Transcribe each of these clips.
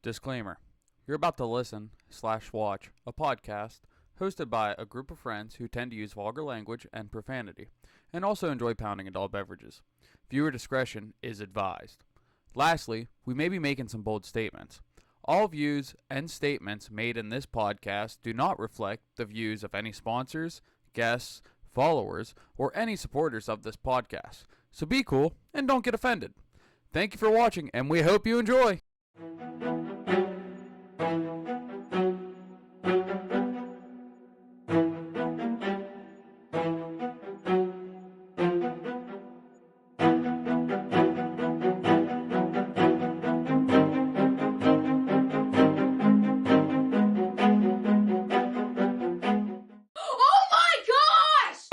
Disclaimer. You're about to listen/watch a podcast hosted by a group of friends who tend to use vulgar language and profanity, and also enjoy pounding adult beverages. Viewer discretion is advised. Lastly, we may be making some bold statements. All views and statements made in this podcast do not reflect the views of any sponsors, guests, followers, or any supporters of this podcast. So be cool and don't get offended. Thank you for watching, and we hope you enjoy. Oh my gosh!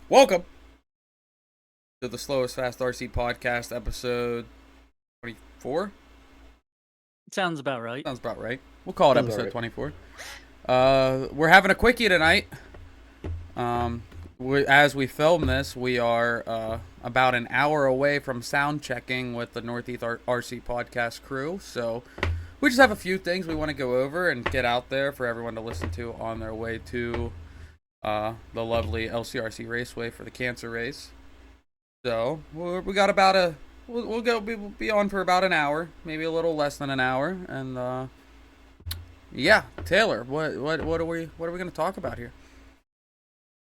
Welcome to the Slowest Fast RC Podcast, episode 24. Sounds about right. Sounds about right. We'll call it Sounds episode about 24. We're having a quickie tonight. As we film this, we are about an hour away from sound checking with the Northeast RC Podcast crew. So we just have a few things we want to go over and get out there for everyone to listen to on their way to the lovely LCRC Raceway for the cancer race. So we got about we'll be on for about an hour, maybe a little less than an hour, and yeah, Taylor, what are we going to talk about here?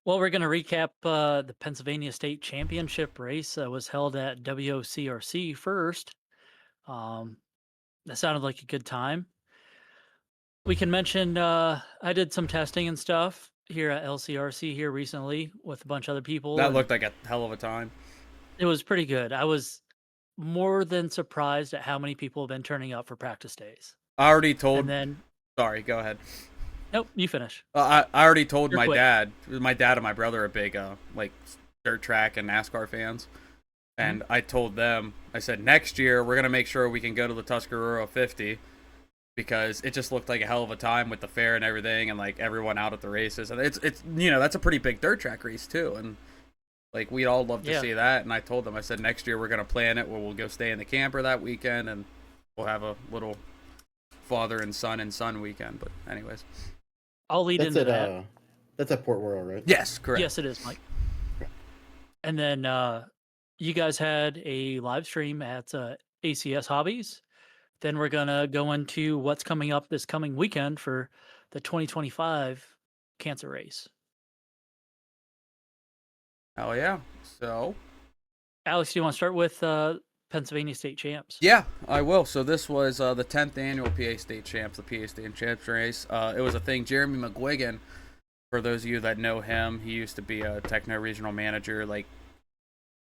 Well, we're going to recap the Pennsylvania State Championship race that was held at WOCRC first. That sounded like a good time. We can mention I did some testing and stuff here at LCRC here recently with a bunch of other people. That and looked like a hell of a time. It was pretty good. I was more than surprised at how many people have been turning up for practice days. I already told. And then, Sorry, go ahead. nope, you finish. I already told You're my quick. dad. My dad and my brother are big like dirt track and NASCAR fans, and I told them, I said, next year we're gonna make sure we can go to the Tuscarora 50 because it just looked like a hell of a time with the fair and everything, and like everyone out at the races, and it's that's a pretty big dirt track race too, and like we'd all love to Yeah. see that. And I told them, I said, next year we're gonna plan it where we'll go stay in the camper that weekend, and we'll have a little father and son weekend. But anyways, I'll lead That's into at that. that's at Port Royal, right? yes, correct. Yes, it is, Mike. And then you guys had a live stream at ACS Hobbies. Then we're going to go into what's coming up this coming weekend for the 2025 cancer race. Hell yeah. So Alex, do you want to start with Pennsylvania State Champs? yeah, I will. So this was the 10th annual PA State Champs, the PA State Champs race. It was a thing. Jeremy McGuigan, for those of you that know him, he used to be a Techno Regional Manager like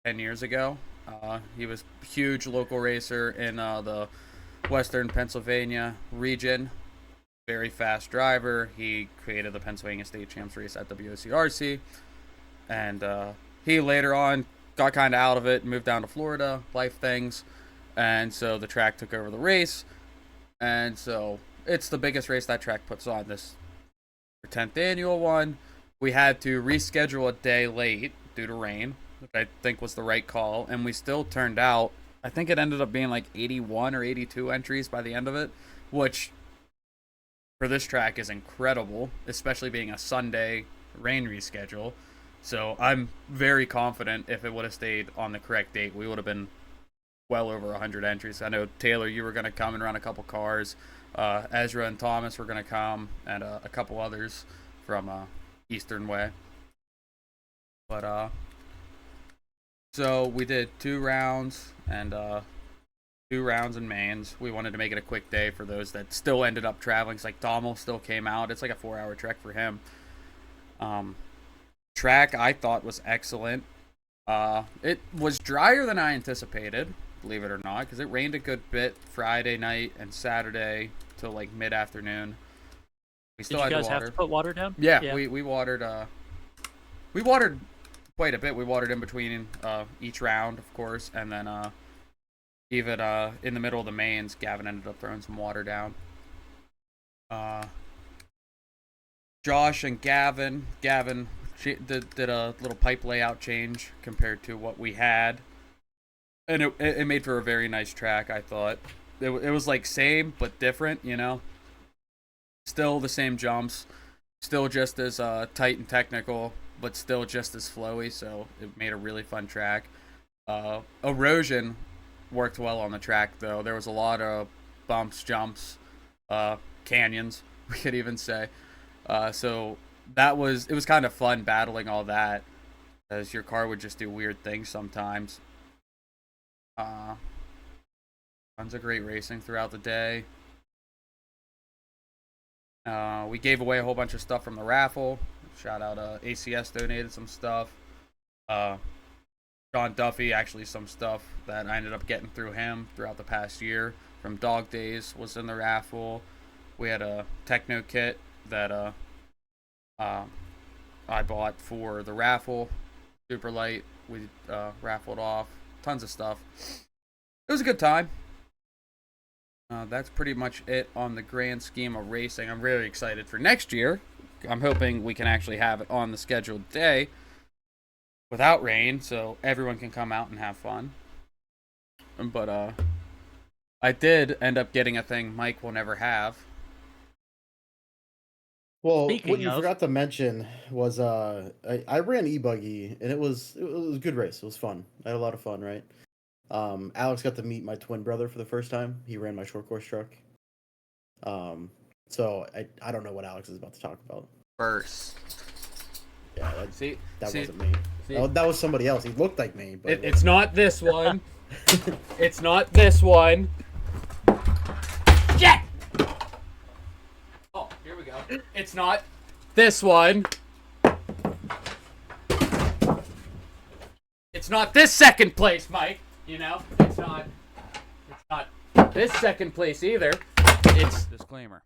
10 years ago. He was a huge local racer in the Western Pennsylvania region. Very fast driver. He created the Pennsylvania State Champs race at WOCRC. And he later on got kind of out of it, moved down to Florida, life things. And so the track took over the race. And so it's the biggest race that track puts on, this 10th annual one. We had to reschedule a day late due to rain, which I think was the right call. And we still turned out, I think it ended up being like 81 or 82 entries by the end of it, which for this track is incredible, especially being a Sunday rain reschedule. So I'm very confident if it would have stayed on the correct date, we would have been well over 100 entries. I know, Taylor, you were going to come and run a couple cars. Ezra and Thomas were going to come, and a couple others from Eastern Way. But so we did 2 rounds and 2 rounds in mains. We wanted to make it a quick day for those that still ended up traveling. It's like Dommel still came out. It's like a 4-hour trek for him. Track I thought was excellent. It was drier than I anticipated, believe it or not, because it rained a good bit Friday night and Saturday till like mid-afternoon. We Did still you had guys water. have to put water down? Yeah, we watered. We watered quite a bit. We watered in between each round, of course, and then even in the middle of the mains, Gavin ended up throwing some water down. Josh and Gavin. Gavin did a little pipe layout change compared to what we had, and it made for a very nice track. I thought it was like same but different, you know. Still the same jumps, still just as tight and technical, but still just as flowy. So it made a really fun track. Erosion worked well on the track though. There was a lot of bumps, jumps, canyons, we could even say. So it was kind of fun battling all that, as your car would just do weird things sometimes. Tons of great racing throughout the day. We gave away a whole bunch of stuff from the raffle. Shout out ACS donated some stuff. John Duffy, actually some stuff that I ended up getting through him throughout the past year from Dog Days was in the raffle. We had a Techno kit that I bought for the raffle. Super light. We raffled off. Tons of stuff. It was a good time. That's pretty much it on the grand scheme of racing. I'm really excited for next year. I'm hoping we can actually have it on the scheduled day without rain, so everyone can come out and have fun. But I did end up getting a thing Mike will never have. Well, Speaking what you of- forgot to mention was I ran e-buggy and it was a good race. It was fun. I had a lot of fun, right? Alex got to meet my twin brother for the first time. He ran my short course truck. So I don't know what Alex is about to talk about. First. Yeah, that wasn't me. That was somebody else. He looked like me, but It's not this one. It's not this one. Shit! Oh, here we go. It's not this one. It's not this second place, Mike. You know, it's not this second place either. It's disclaimer.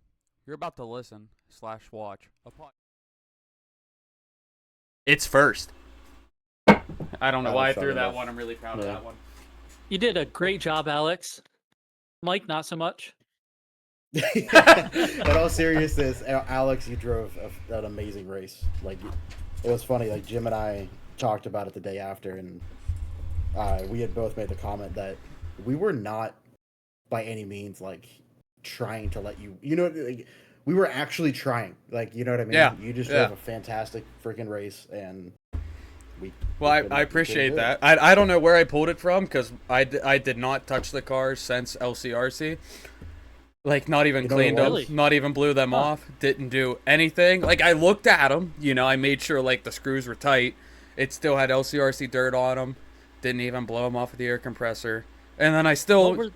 You're about to listen / watch a podcast. It's first. I don't know why I threw that one. I'm really proud of that one. You did a great job, Alex. Mike, not so much. In all seriousness, Alex, you drove an amazing race. Like, it was funny. Like, Jim and I talked about it the day after, and we had both made the comment that we were not by any means like trying to let you. You know, like, we were actually trying. Like, you know what I mean? Yeah. You just drove a fantastic freaking race, and I appreciate that. I don't know where I pulled it from because I did not touch the cars since LCRC. Like, not even cleaned them, Really? not even blew them off, didn't do anything. Like, I looked at them, you know, I made sure, like, the screws were tight. It still had LCRC dirt on them. Didn't even blow them off with the air compressor. And then I still... Good.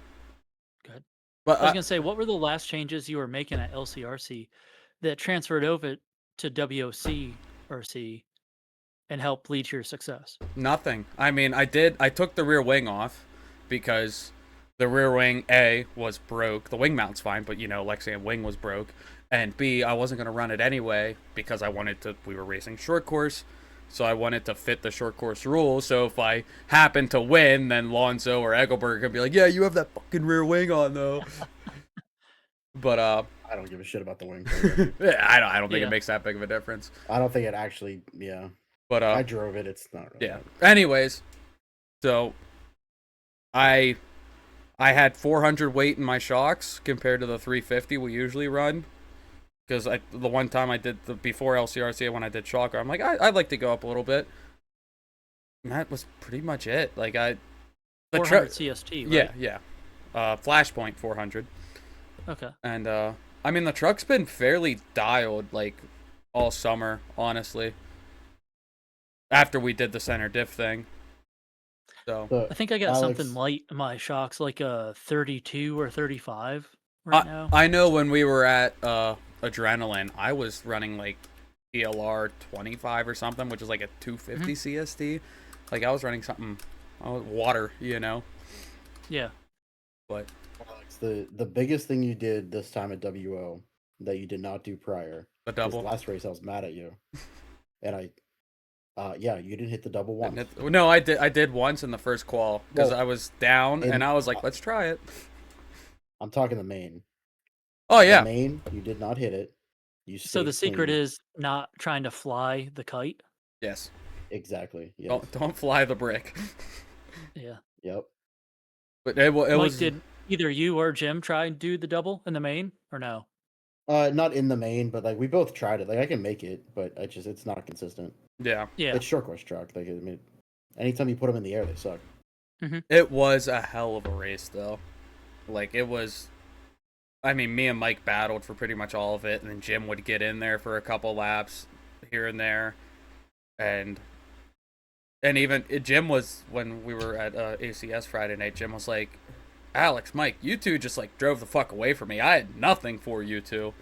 But I was going to say, what were the last changes you were making at LCRC that transferred over to WOCRC and helped lead to your success? Nothing. I mean, I took the rear wing off because the rear wing, A, was broke. The wing mount's fine, but, you know, Lexian wing was broke. And B, I wasn't going to run it anyway because we were racing short course, so I wanted to fit the short course rules. So if I happen to win, then Lonzo or Egelberg could be like, yeah, you have that fucking rear wing on, though. But, I don't give a shit about the wing. yeah, I don't think it makes that big of a difference. I don't think it actually, But, I drove it. It's not really. Yeah. Anyways, so I had 400 weight in my shocks compared to the 350 we usually run. Because the one time I did before LCRC when I did shocker, I'm like, I'd like to go up a little bit. And that was pretty much it. Like, 400 CST, right? Yeah. Flashpoint 400. Okay. And, I mean, the truck's been fairly dialed, like, all summer, honestly. After we did the center diff thing. So I think I got Alex, something light in my shocks, like a 32 or 35 right now. I know when we were at Adrenaline, I was running like PLR 25 or something, which is like a 250 CST. Like, I was running something, water, you know? Yeah. But Alex, the biggest thing you did this time at WO that you did not do prior. the This double. last race, I was mad at you, and yeah, you didn't hit the double once. No, I did once in the first qual because Well, I was down and I was like, uh, let's try it. I'm talking the main. Oh, yeah. The main, you did not hit it. You So stay the secret clean. is not trying to fly the kite. Yes. Exactly. Yes. Don't fly the brick. Yeah. Yep. But it Mike, was did either you or Jim try and do the double in the main or no? Not in the main, but like we both tried it. Like I can make it, but it's not consistent. yeah. Yeah. It's short course track. Like I mean, anytime you put them in the air, they suck. It was a hell of a race though. Like it was. I mean, me and Mike battled for pretty much all of it, and then Jim would get in there for a couple laps here and there, and even Jim was when we were at ACS Friday night. Jim was like, "Alex, Mike, you two just like drove the fuck away from me. I had nothing for you two,"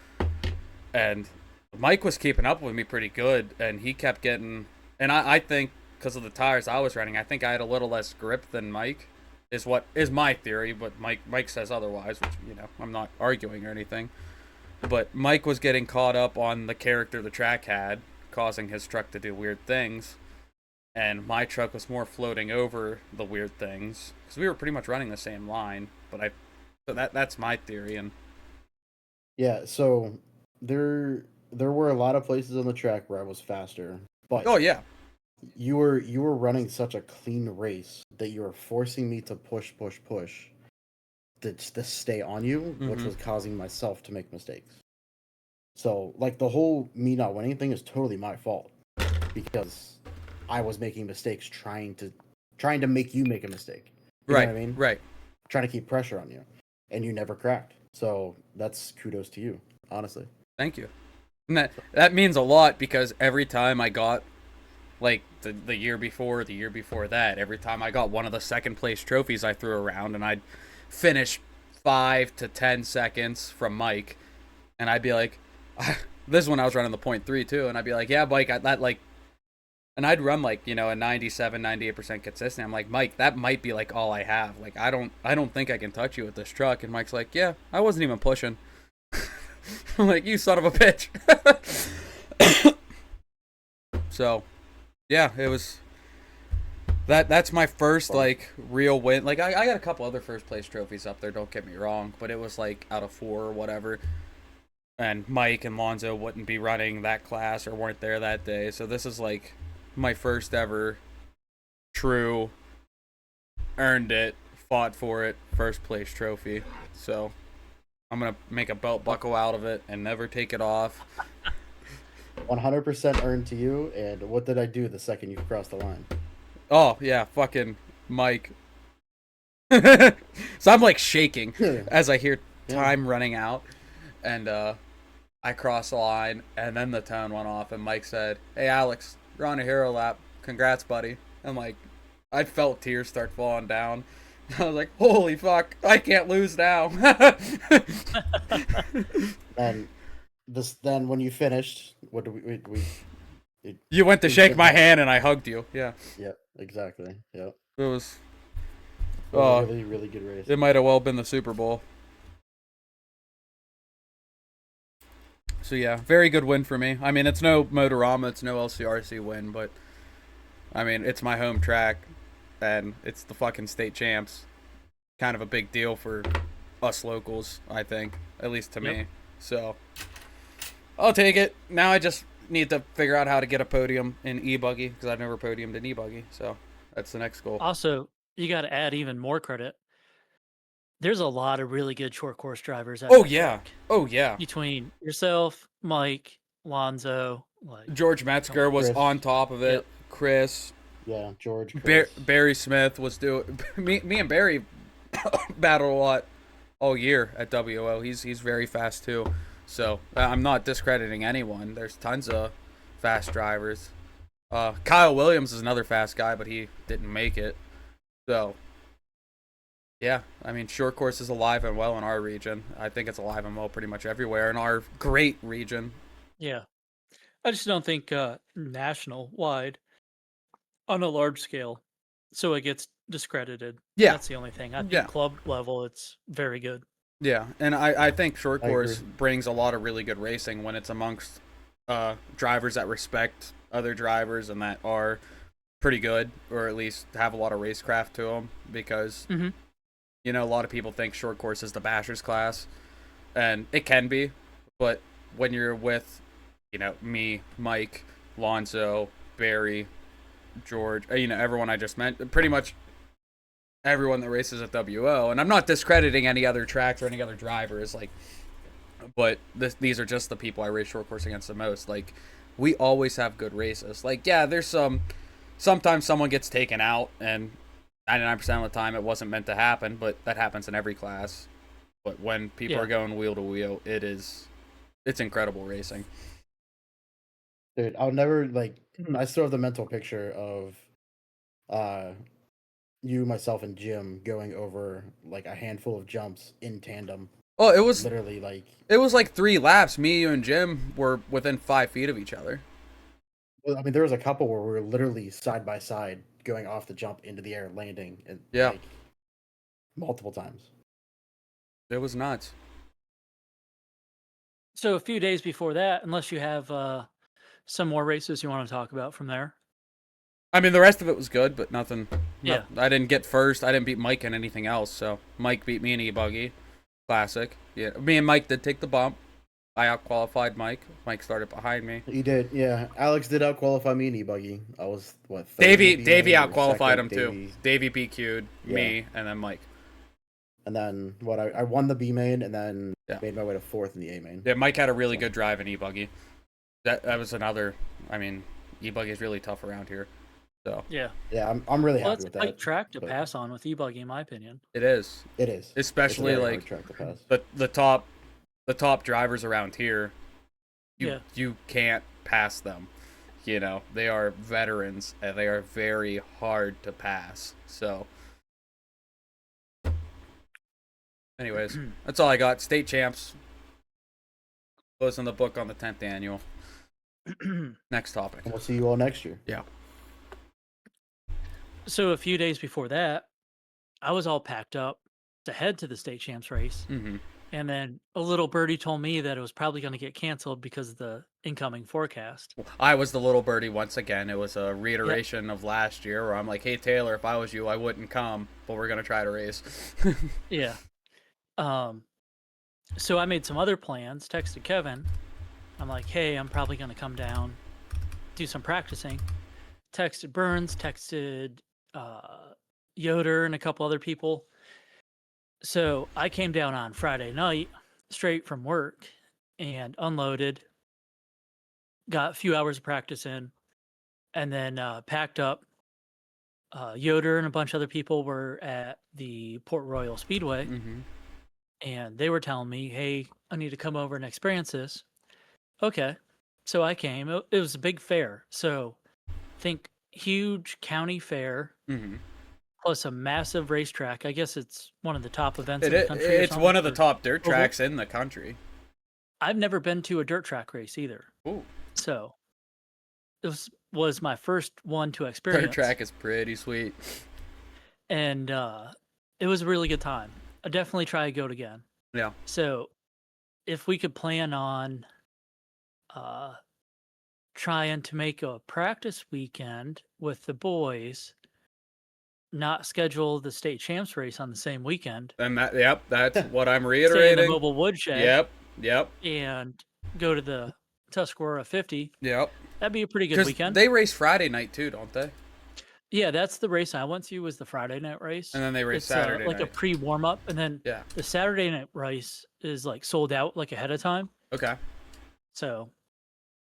and Mike was keeping up with me pretty good, and he kept getting. And I think because of the tires I was running, I think I had a little less grip than Mike. Is what is my theory, but Mike says otherwise, which I'm not arguing or anything. But Mike was getting caught up on the character the track had, causing his truck to do weird things, and my truck was more floating over the weird things because we were pretty much running the same line. But that's my theory, and Yeah. So there were a lot of places on the track where I was faster, but oh yeah, you were running such a clean race that you were forcing me to push to stay on you, which was causing myself to make mistakes. So like the whole me not winning thing is totally my fault because I was making mistakes trying to make you make a mistake. You right, know what I mean? right. Trying to keep pressure on you, and you never cracked. So that's kudos to you, honestly. Thank you. And that means a lot because every time I got like the year before, the year before that, every time I got one of the second place trophies I threw around, and I'd finish 5 to 10 seconds from Mike, and I'd be like, this is when I was running the 0.3 too, and I'd be like, yeah, Mike, that like, and I'd run like a 97-98% consistent. I'm like, Mike, that might be like all I have. Like I don't think I can touch you with this truck. And Mike's like, yeah, I wasn't even pushing. I'm like, you son of a bitch. So yeah, it was that's my first like real win. Like I got a couple other first place trophies up there, don't get me wrong, but it was like out of 4 or whatever. And Mike and Lonzo wouldn't be running that class or weren't there that day. So this is like my first ever true earned it, fought for it, first place trophy. So I'm gonna make a belt buckle out of it and never take it off. 100% earned to you. And what did I do the second you crossed the line? Oh yeah, fucking Mike. So I'm like shaking as I hear time running out, and I cross the line, and then the tone went off, and Mike said, "Hey Alex, you're on a hero lap. Congrats, buddy." I'm like, I felt tears start falling down. I was like, "Holy fuck, I can't lose now." And then when you finished, what do You went to shake my hand, and I hugged you. Yeah. Yep, exactly. Yep. It was. It was a really, really good race. It might have well been the Super Bowl. So yeah, very good win for me. I mean, it's no Motorama, it's no LCRC win, but I mean, it's my home track, and it's the fucking state champs. Kind of a big deal for us locals, I think, at least to me. So I'll take it. Now I just need to figure out how to get a podium in e-buggy because I've never podiumed in e-buggy. So that's the next goal. Also, you got to add even more credit. There's a lot of really good short course drivers. At Oh that yeah. track. Oh yeah. Between yourself, Mike, Lonzo, like George Metzger was Chris. on top of it. Yep. Chris. Yeah, George. Chris. Barry Smith was doing. Me and Barry battled a lot all year at WO. He's very fast too. So I'm not discrediting anyone. There's tons of fast drivers. Kyle Williams is another fast guy, but he didn't make it. So yeah, I mean, short course is alive and well in our region. I think it's alive and well pretty much everywhere in our great region. Yeah. I just don't think national wide on a large scale, so it gets discredited. Yeah. That's the only thing. I think Yeah. club level, it's very good. Yeah, and I think short I course agree. brings a lot of really good racing when it's amongst drivers that respect other drivers and that are pretty good, or at least have a lot of racecraft to them, because a lot of people think short course is the bashers class, and it can be, but when you're with, me, Mike, Lonzo, Barry, George, everyone I just meant, pretty much everyone that races at WO, and I'm not discrediting any other tracks or any other drivers, but these are just the people I race short course against the most. Like, we always have good races. Like, yeah, there's sometimes someone gets taken out, and 99% of the time it wasn't meant to happen, but that happens in every class. But when people are going wheel to wheel, it's incredible racing. Dude, I'll never I still have the mental picture of you, myself, and Jim going over like a handful of jumps in tandem. Oh, it was literally like it was like 3 laps. Me, you, and Jim were within 5 feet of each other. Well, I mean, there was a couple where we were literally side by side going off the jump into the air, landing, and like multiple times. It was nuts. So a few days before that, unless you have some more races you want to talk about from there. I mean, the rest of it was good, but nothing. Yeah. I didn't get first. I didn't beat Mike in anything else. So Mike beat me in e-buggy. Classic. Yeah, me and Mike did take the bump. I out-qualified Mike. Mike started behind me. He did, yeah. Alex did out-qualify me in e-buggy. I was, what, third Davey out-qualified him, too. Davey BQ'd me, and then Mike. And then, I won the B-main, and then made my way to 4th in the A-main. Yeah, Mike had a really good drive in e-buggy. That was another, I mean, e-buggy is really tough around here. So yeah, I'm really happy with that. It's a tight track to pass on with e-buggy, in my opinion. It is. It is. Especially like track to pass. the top drivers around here. You can't pass them. They are veterans and they are very hard to pass. So, anyways, that's all I got. State champs. Closing the book on the 10th annual. Next topic. And we'll see you all next year. Yeah. So a few days before that, I was all packed up to head to the state champs race. Mm-hmm. And then a little birdie told me that it was probably going to get canceled because of the incoming forecast. I was the little birdie once again. It was a reiteration of last year where I'm like, hey, Taylor, if I was you, I wouldn't come, but we're going to try to race. Yeah. So I made some other plans, texted Kevin. I'm like, hey, I'm probably going to come down, do some practicing. Texted Burns, texted Yoder and a couple other people. So I came down on Friday night straight from work and unloaded, got a few hours of practice in, and then packed up. Yoder and a bunch of other people were at the Port Royal Speedway, and they were telling me, hey, I need to come over and experience this. Okay. So I came. It was a big fair. So think huge county fair. Plus a massive racetrack. I guess it's one of the top events in the country. It's one of the top dirt tracks in the country. I've never been to a dirt track race either. Ooh. So it was my first one to experience. Dirt track is pretty sweet. And it was a really good time. I'd definitely try to go again. Yeah. So if we could plan on trying to make a practice weekend with the boys, not schedule the state champs race on the same weekend. And that's what I'm Stay in reiterating. the mobile woodshed. Yep. And go to the Tuscarora 50. Yep. That'd be a pretty good weekend. They race Friday night too, don't they? Yeah, that's the race I went to, was the Friday night race. And then they race Saturday like night. a pre-warm up, and then the Saturday night race is like sold out like ahead of time. Okay. So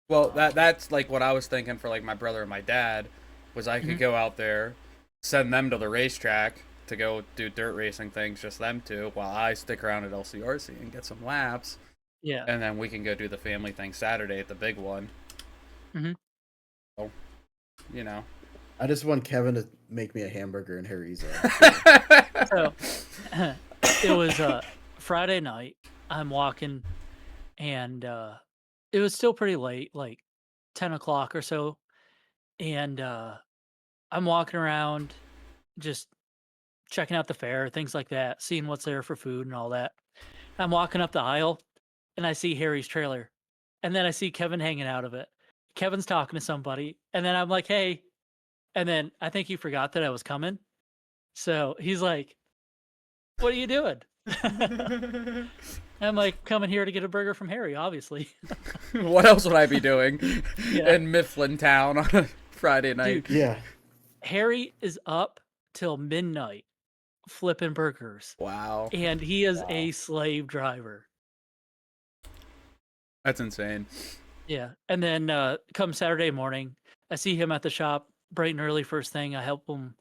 well, that's like what I was thinking for like my brother and my dad, was I could go out there, send them to the racetrack to go do dirt racing things, just them two, while I stick around at LCRC and get some laps. Yeah. And then we can go do the family thing Saturday at the big one. So, I just want Kevin to make me a hamburger and Harry's. So it was Friday night. I'm walking, and it was still pretty late, like 10 o'clock or so. And I'm walking around, just checking out the fair, things like that, seeing what's there for food and all that. I'm walking up the aisle, and I see Harry's trailer. And then I see Kevin hanging out of it. Kevin's talking to somebody. And then I'm like, hey. And then I think he forgot that I was coming. So he's like, what are you doing? I'm like coming here to get a burger from Harry, obviously. What else would I be doing Yeah. in Mifflin Town on a Friday night? Dude, Yeah. Harry is up till midnight flipping burgers, Wow, and he is Wow. a slave driver. that's insane. Yeah. And then come Saturday morning, I see him at the shop bright and early first thing. I help him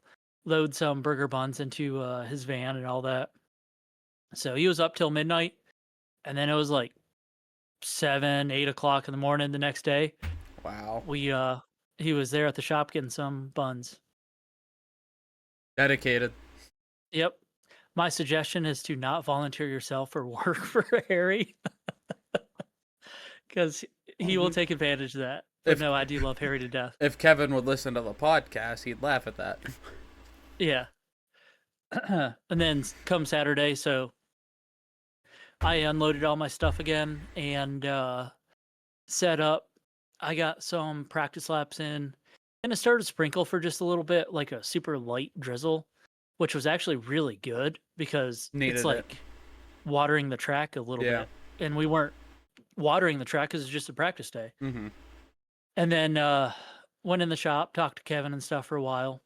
load some burger buns into his van and all that. So he was up till midnight, and then it was like 7, 8 o'clock in the morning the next day. Wow, He was there at the shop getting some buns. dedicated. Yep. My suggestion is to not volunteer yourself for work for Harry, because he will take advantage of that. But If- no, I do love Harry to death. If Kevin would listen to the podcast, he'd laugh at that. Yeah. And then come Saturday, so I unloaded all my stuff again and set up. I got some practice laps in, and it started to sprinkle for just a little bit, like a super light drizzle, which was actually really good because Needed it's it. like watering the track a little Yeah. bit. And we weren't watering the track because it's just a practice day. Mm-hmm. And then went in the shop, talked to Kevin and stuff for a while.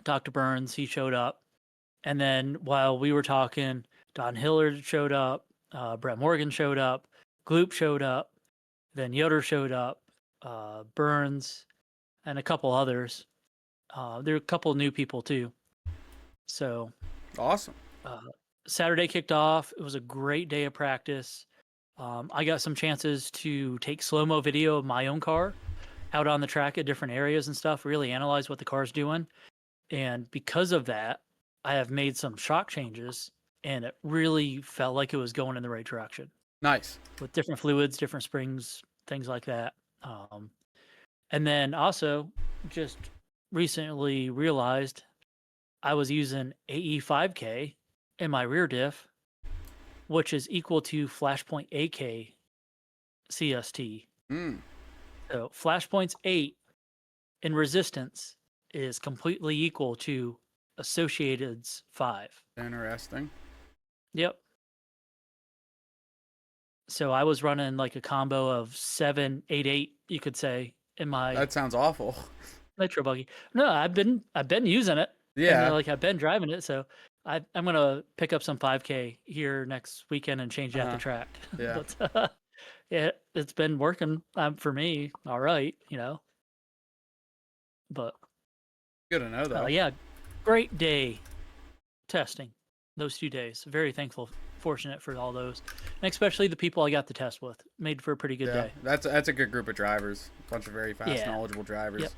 Talked to Burns, he showed up. And then while we were talking, Don Hillard showed up, Brett Morgan showed up, Gloop showed up, then Yoder showed up, Burns, and a couple others. There were a couple new people too. So Awesome. Saturday kicked off. It was a great day of practice. I got some chances to take slow-mo video of my own car out on the track at different areas and stuff, really analyze what the car's doing. And because of that, I have made some shock changes, and it really felt like it was going in the right direction Nice. with different fluids, different springs, things like that. And then also just recently realized I was using AE5K in my rear diff, which is equal to Flashpoint AK CST. Mm. So Flashpoint's 8 in resistance is completely equal to Associated's 5. Interesting. Yep. So I was running like a combo of 788, you could say, in my That sounds awful. nitro buggy. No, I've been using it. Yeah. And, like I've been driving it, so I'm gonna pick up some 5K here next weekend and change it at Uh-huh. the track. Yeah. But it's been working for me, all right, you know. But Good to know, though. yeah, great day testing those 2 days. Very thankful, fortunate for all those, and especially the people I got to test with. Made for a pretty good Yeah. day. That's a good group of drivers. A bunch of very fast, Yeah. knowledgeable drivers. Yep.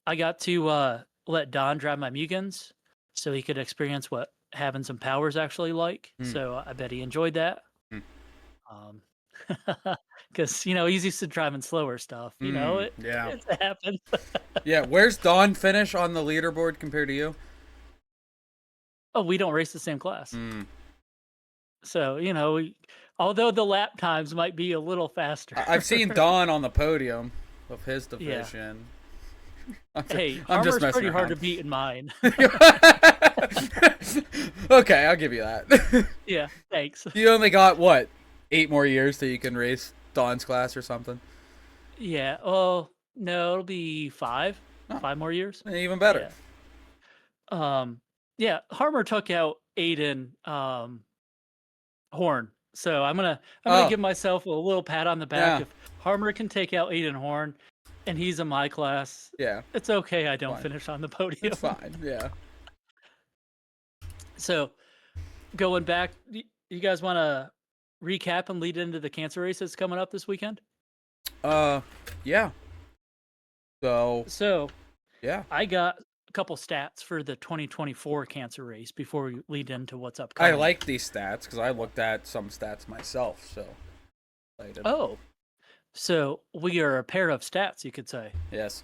I got to let Don drive my Mugans so he could experience what having some power is actually like. Hmm. So I bet he enjoyed that. Because he's used to driving slower stuff. Yeah. It happens. Yeah. Where's Don finish on the leaderboard compared to you? Oh, we don't race the same class. Mm. So, although the lap times might be a little faster. I've seen Don on the podium of his Yeah. division. Hey, I'm just Harmer's messing pretty hard to around. beat in mine. Okay, I'll give you that. Yeah, thanks. You only got what, 8 more years till you can race Don's class or something. Yeah. Oh, no, it'll be 5. Oh. 5 more years. Even better. Yeah, Harmer took out Aiden Horn. So I'm gonna Oh. give myself a little pat on the back. Yeah. If Harmer can take out Aiden Horn and he's in my class, Yeah, it's okay I don't Fine. finish on the podium. it's fine. Yeah. So going back, you guys want to recap and lead into the cancer race that's coming up this weekend? Yeah. So, So yeah. I got a couple stats for the 2024 cancer race before we lead into what's I upcoming. like these stats because I looked at some stats myself. So, excited. Oh, so we are a pair of stats, you could say. Yes.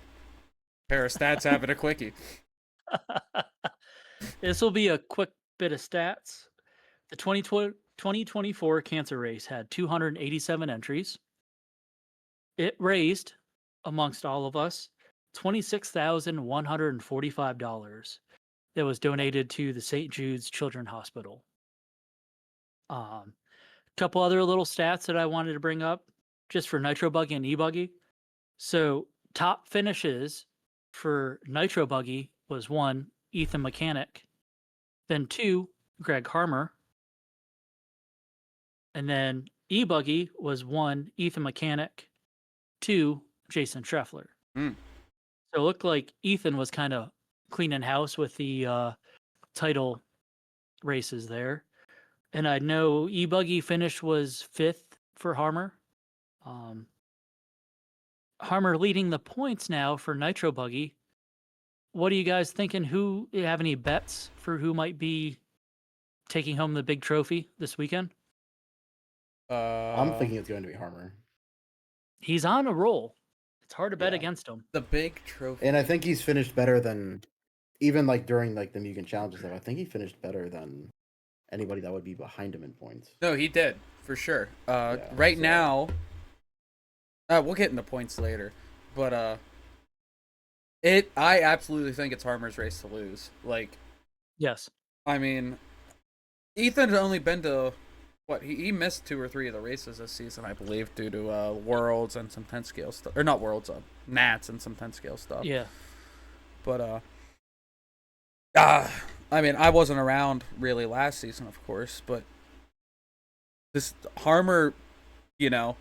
Pair of stats having a quickie. This will be a quick bit of stats. The 2024 cancer race had 287 entries. It raised, amongst all of us, $26,145 that was donated to the St. Jude's Children's Hospital. Couple other little stats that I wanted to bring up just for Nitro Buggy and E-Buggy. So top finishes for Nitro Buggy was 1, Ethan Mechanic, then 2, Greg Harmer, and then E-Buggy was 1, Ethan Mechanic, 2, Jason Schreffler. Mm. So it looked like Ethan was kind of cleaning house with the title races there. And I know E-Buggy finish was 5th for Harmer. Harmer leading the points now for Nitro Buggy. What are you guys thinking? Who you have any bets for who might be taking home the big trophy this weekend? I'm thinking it's going to be Harmer. He's on a roll. It's hard to bet Yeah. against him. the big trophy. And I think he's finished better than, even like during like the Mugen Challenge and stuff, I think he finished better than anybody that would be behind him in points. No, he did for sure. Yeah, Right so- now, we'll get into points later, but I absolutely think it's Harmer's race to lose. Like, Yes. I mean, Ethan's only been to what he missed 2 or 3 of the races this season, I believe, due to Worlds and some 10 scale stuff, or not Worlds, Nats and some 10 scale stuff. Yeah. But I mean, I wasn't around really last season, of course, but this Harmer, you know,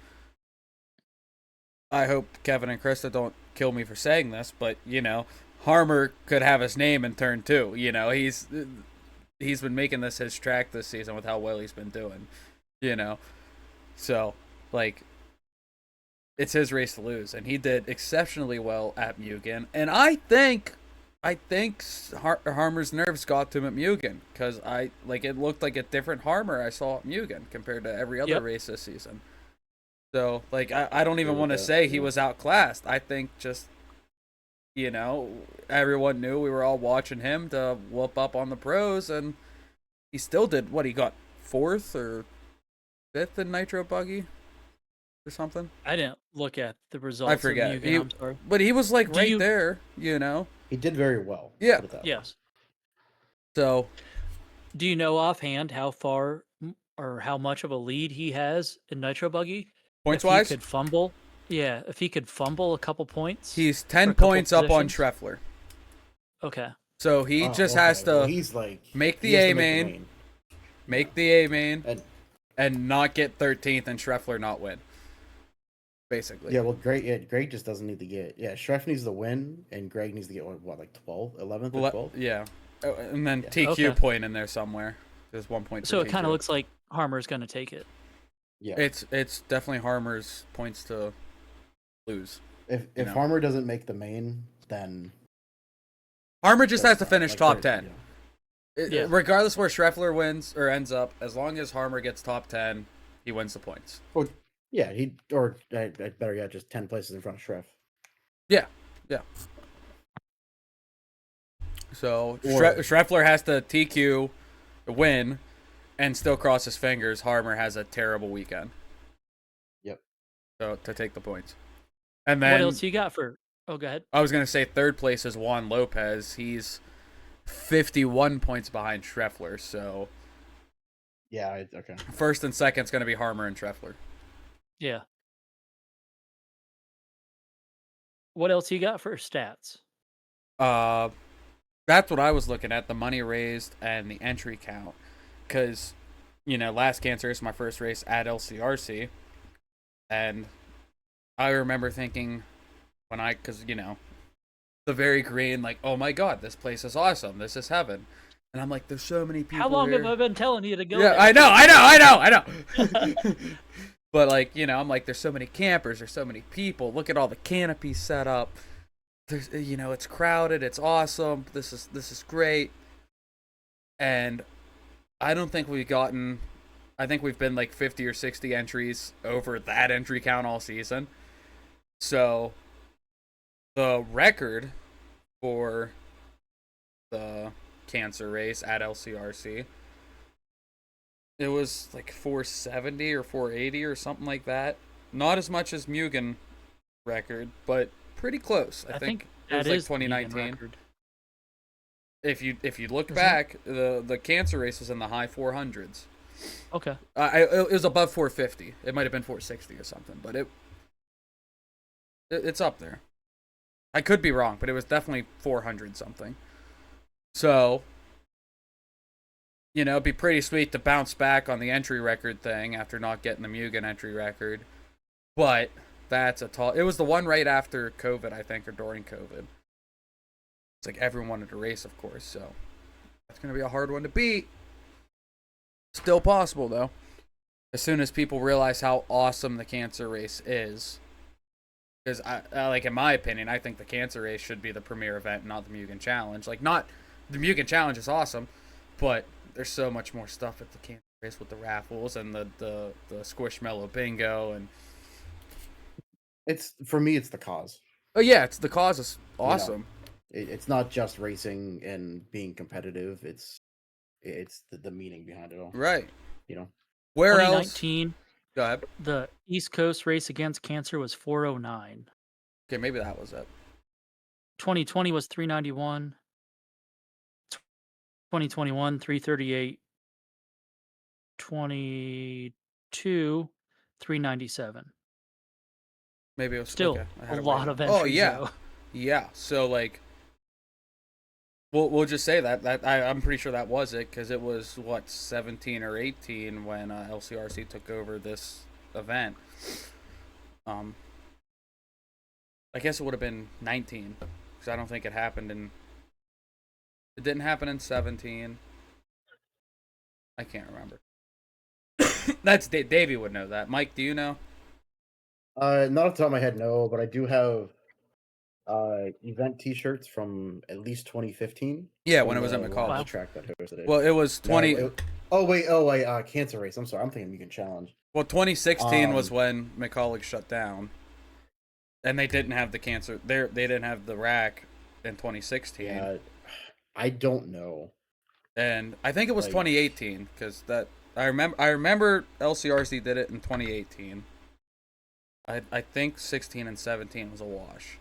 I hope Kevin and Krista don't kill me for saying this, but you know, Harmer could have his name in turn 2. You know, he's been making this his track this season with how well he's been doing. You know, so like, it's his race to lose, and he did exceptionally well at Mugen, and I think Harmer's nerves got to him at Mugen, because it looked like a different Harmer I saw at Mugen compared to every other race this season. So like, I don't even want to say he was outclassed. I think just, you know, everyone knew we were all watching him to whoop up on the pros, and he still did what, he got 4th or 5th in Nitro Buggy or something. I didn't look at the results. I forget. Of Mugen, I'm sorry. But he was like Do you- there, you know. He did very well. Yeah. put it that way. Yes. So Do you know offhand how far or how much of a lead he has in Nitro Buggy? points If wise, he could fumble. Yeah, if he could fumble a couple points. he's for 10 a couple points up on positions. Schreffler. Okay. So he Oh, just okay. has to Well, he's like make the he has to A make main, make the A main, and not get 13th and Schreffler not win. Basically. Yeah, well, Greg just doesn't need to get. Yeah, Schreff needs to win, and Greg needs to get what, like 11th or 12th? Yeah. Oh, and then Yeah. TQ Okay. point in there somewhere. There's 1 point. So for it kind TQ. of looks like Harmer's going to take it. Yeah. It's definitely Harmer's points to lose. If know. Harmer doesn't make the main, then Harmer just has to that's finish like top they're- 10. Yeah. Regardless where Schreffler wins or ends up, as long as Harmer gets top 10, he wins the points. Yeah, better yet, just 10 places in front of Schreff. Yeah. So Or- Schreffler has to TQ win and still cross his fingers. Harmer has a terrible weekend. Yep. So to take the points. And What then else you got for? Oh, go ahead. I was going to say 3rd place is Juan Lopez. He's 51 points behind Schreffler. So Yeah, okay. 1st and 2nd is going to be Harmer and Schreffler. Yeah. What else you got for stats? That's what I was looking at, the money raised and the entry count. Because, you know, last Cancer is my first race at LCRC. And I remember thinking because, you know, the very green, like, oh my God, this place is awesome. This is heaven. And I'm like, there's so many people How long here. have I been telling you to go? Yeah, there? I know. But like, you know, I'm like, there's so many campers, there's so many people. Look at all the canopies set up. There's, you know, it's crowded, it's awesome. This is great. And I don't think I think we've been like 50 or 60 entries over that entry count all season. So the record for the Cancer race at LCRC, it was like 470 or 480 or something like that. Not as much as Mugen record, but pretty close. I think it was that like is the Mugen 2019. record. If you look Is back, the Cancer race was in the high 400s. Okay. It was above 450. It might have been 460 or something, but it's up there. I could be wrong, but it was definitely 400 something. So, it'd be pretty sweet to bounce back on the entry record thing after not getting the Mugen entry record. But that's a tall. It was the one right after COVID, I think, or during COVID. It's like everyone wanted to race, of course. So that's gonna be a hard one to beat. Still possible though. As soon as people realize how awesome the cancer race is, because like in my opinion, I think the cancer race should be the premier event, not the Mugen Challenge. Like, not the Mugen Challenge is awesome, but there's so much more stuff at the cancer race with the raffles and the Squishmallow Bingo and. It's for me. It's the cause. Oh yeah, it's the cause is awesome. It's not just racing and being competitive. It's the meaning behind it all. Right. Where else? 2019, Go ahead. the East Coast race against cancer was 409. Okay, maybe that was it. 2020 was 391. 2021 338. 22 397. Maybe it was Still okay, I had a it lot right. of entries. Oh yeah, though. yeah. So like, we'll just say that I'm pretty sure that was it, because it was what 17 or 18 when LCRC took over this event. I guess it would have been 19, because I don't think it happened in. It didn't happen in 17. I can't remember. That's Davey would know that. Mike, do you know? Not off the top of my head, no, but I do have event T-shirts from at least 2015. Yeah, when it was at McCall. Wow. Track that hosted it. Well, it was 20. Oh wait, cancer race. I'm sorry, I'm thinking Mugen Challenge. Well, 2016 was when McCulloch shut down, and they didn't have the cancer. They didn't have the rack in 2016. Yeah, I don't know. And I think it was Like- 2018, because I remember LCRC did it in 2018. I think 16 and 17 was a wash.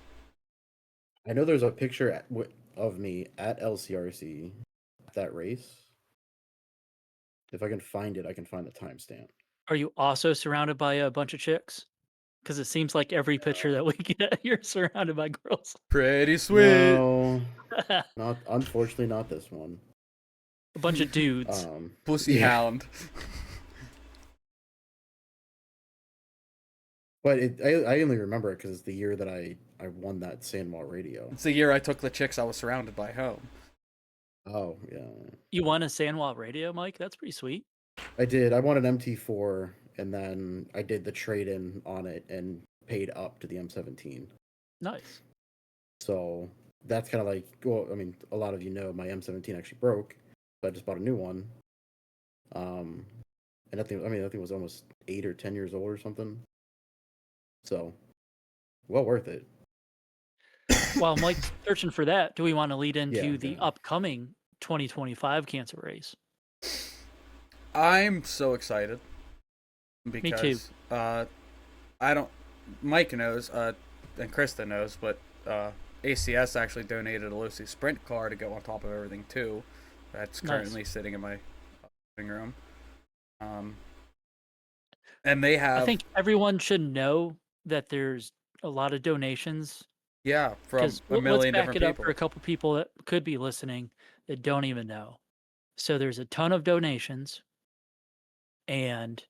I know there's a picture of me at LCRC at that race. If I can find it, I can find the timestamp. Are you also surrounded by a bunch of chicks? Because it seems like every picture that we get, you're surrounded by girls. Pretty sweet. No, unfortunately not this one. A bunch of dudes. Pussy yeah. hound. But I only remember it because it's the year that I won that Sandwall radio. It's the year I took the chicks I was surrounded by home. Oh yeah, You won a Sandwall radio, Mike? That's pretty sweet. I did. I won an MT4, and then I did the trade-in on it and paid up to the M17. Nice. So that's kind of like, well, I mean, a lot of you know my M17 actually broke, so I just bought a new one. And that thing was almost 8 or 10 years old or something. So, well worth it. While Mike's searching for that, do we want to lead into Yeah, the yeah. upcoming 2025 cancer race? I'm so excited because too. I don't. Mike knows, and Krista knows, but ACS actually donated a Lucy Sprint car to go on top of everything too. That's currently sitting in my living room. And they have. I think everyone should know that there's a lot of donations. Yeah, from 'Cause a million let's back different it up people. for a couple people that could be listening that don't even know. So there's a ton of donations, and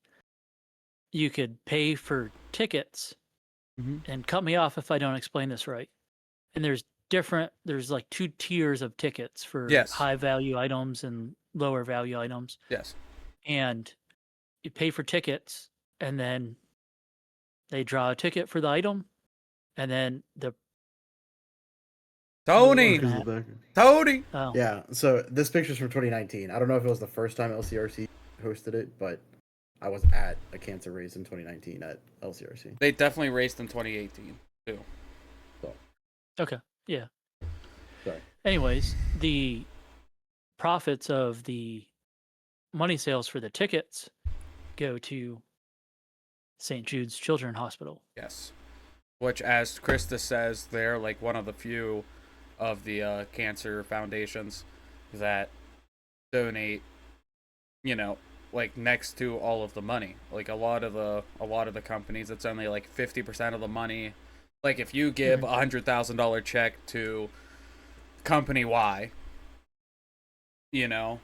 you could pay for tickets. Mhm. And cut me off if I don't explain this right. And there's like 2 tiers of tickets for Yes. high value items and lower value items. Yes. And you pay for tickets, and then they draw a ticket for the item, and then the Tony. Look Tony. oh, Yeah, so this picture's from 2019. I don't know if it was the first time LCRC hosted it, but I was at a cancer race in 2019 at LCRC. They definitely raced in 2018 too. okay, yeah. Sorry. Anyways, the profits of the money sales for the tickets go to St. Jude's Children's Hospital. Yes. Which, as Krista says, they're like one of the few of the cancer foundations that donate, like next to all of the money. Like a lot of the companies, it's only like 50% of the money. Like if you give $100,000 check to company Y, you know,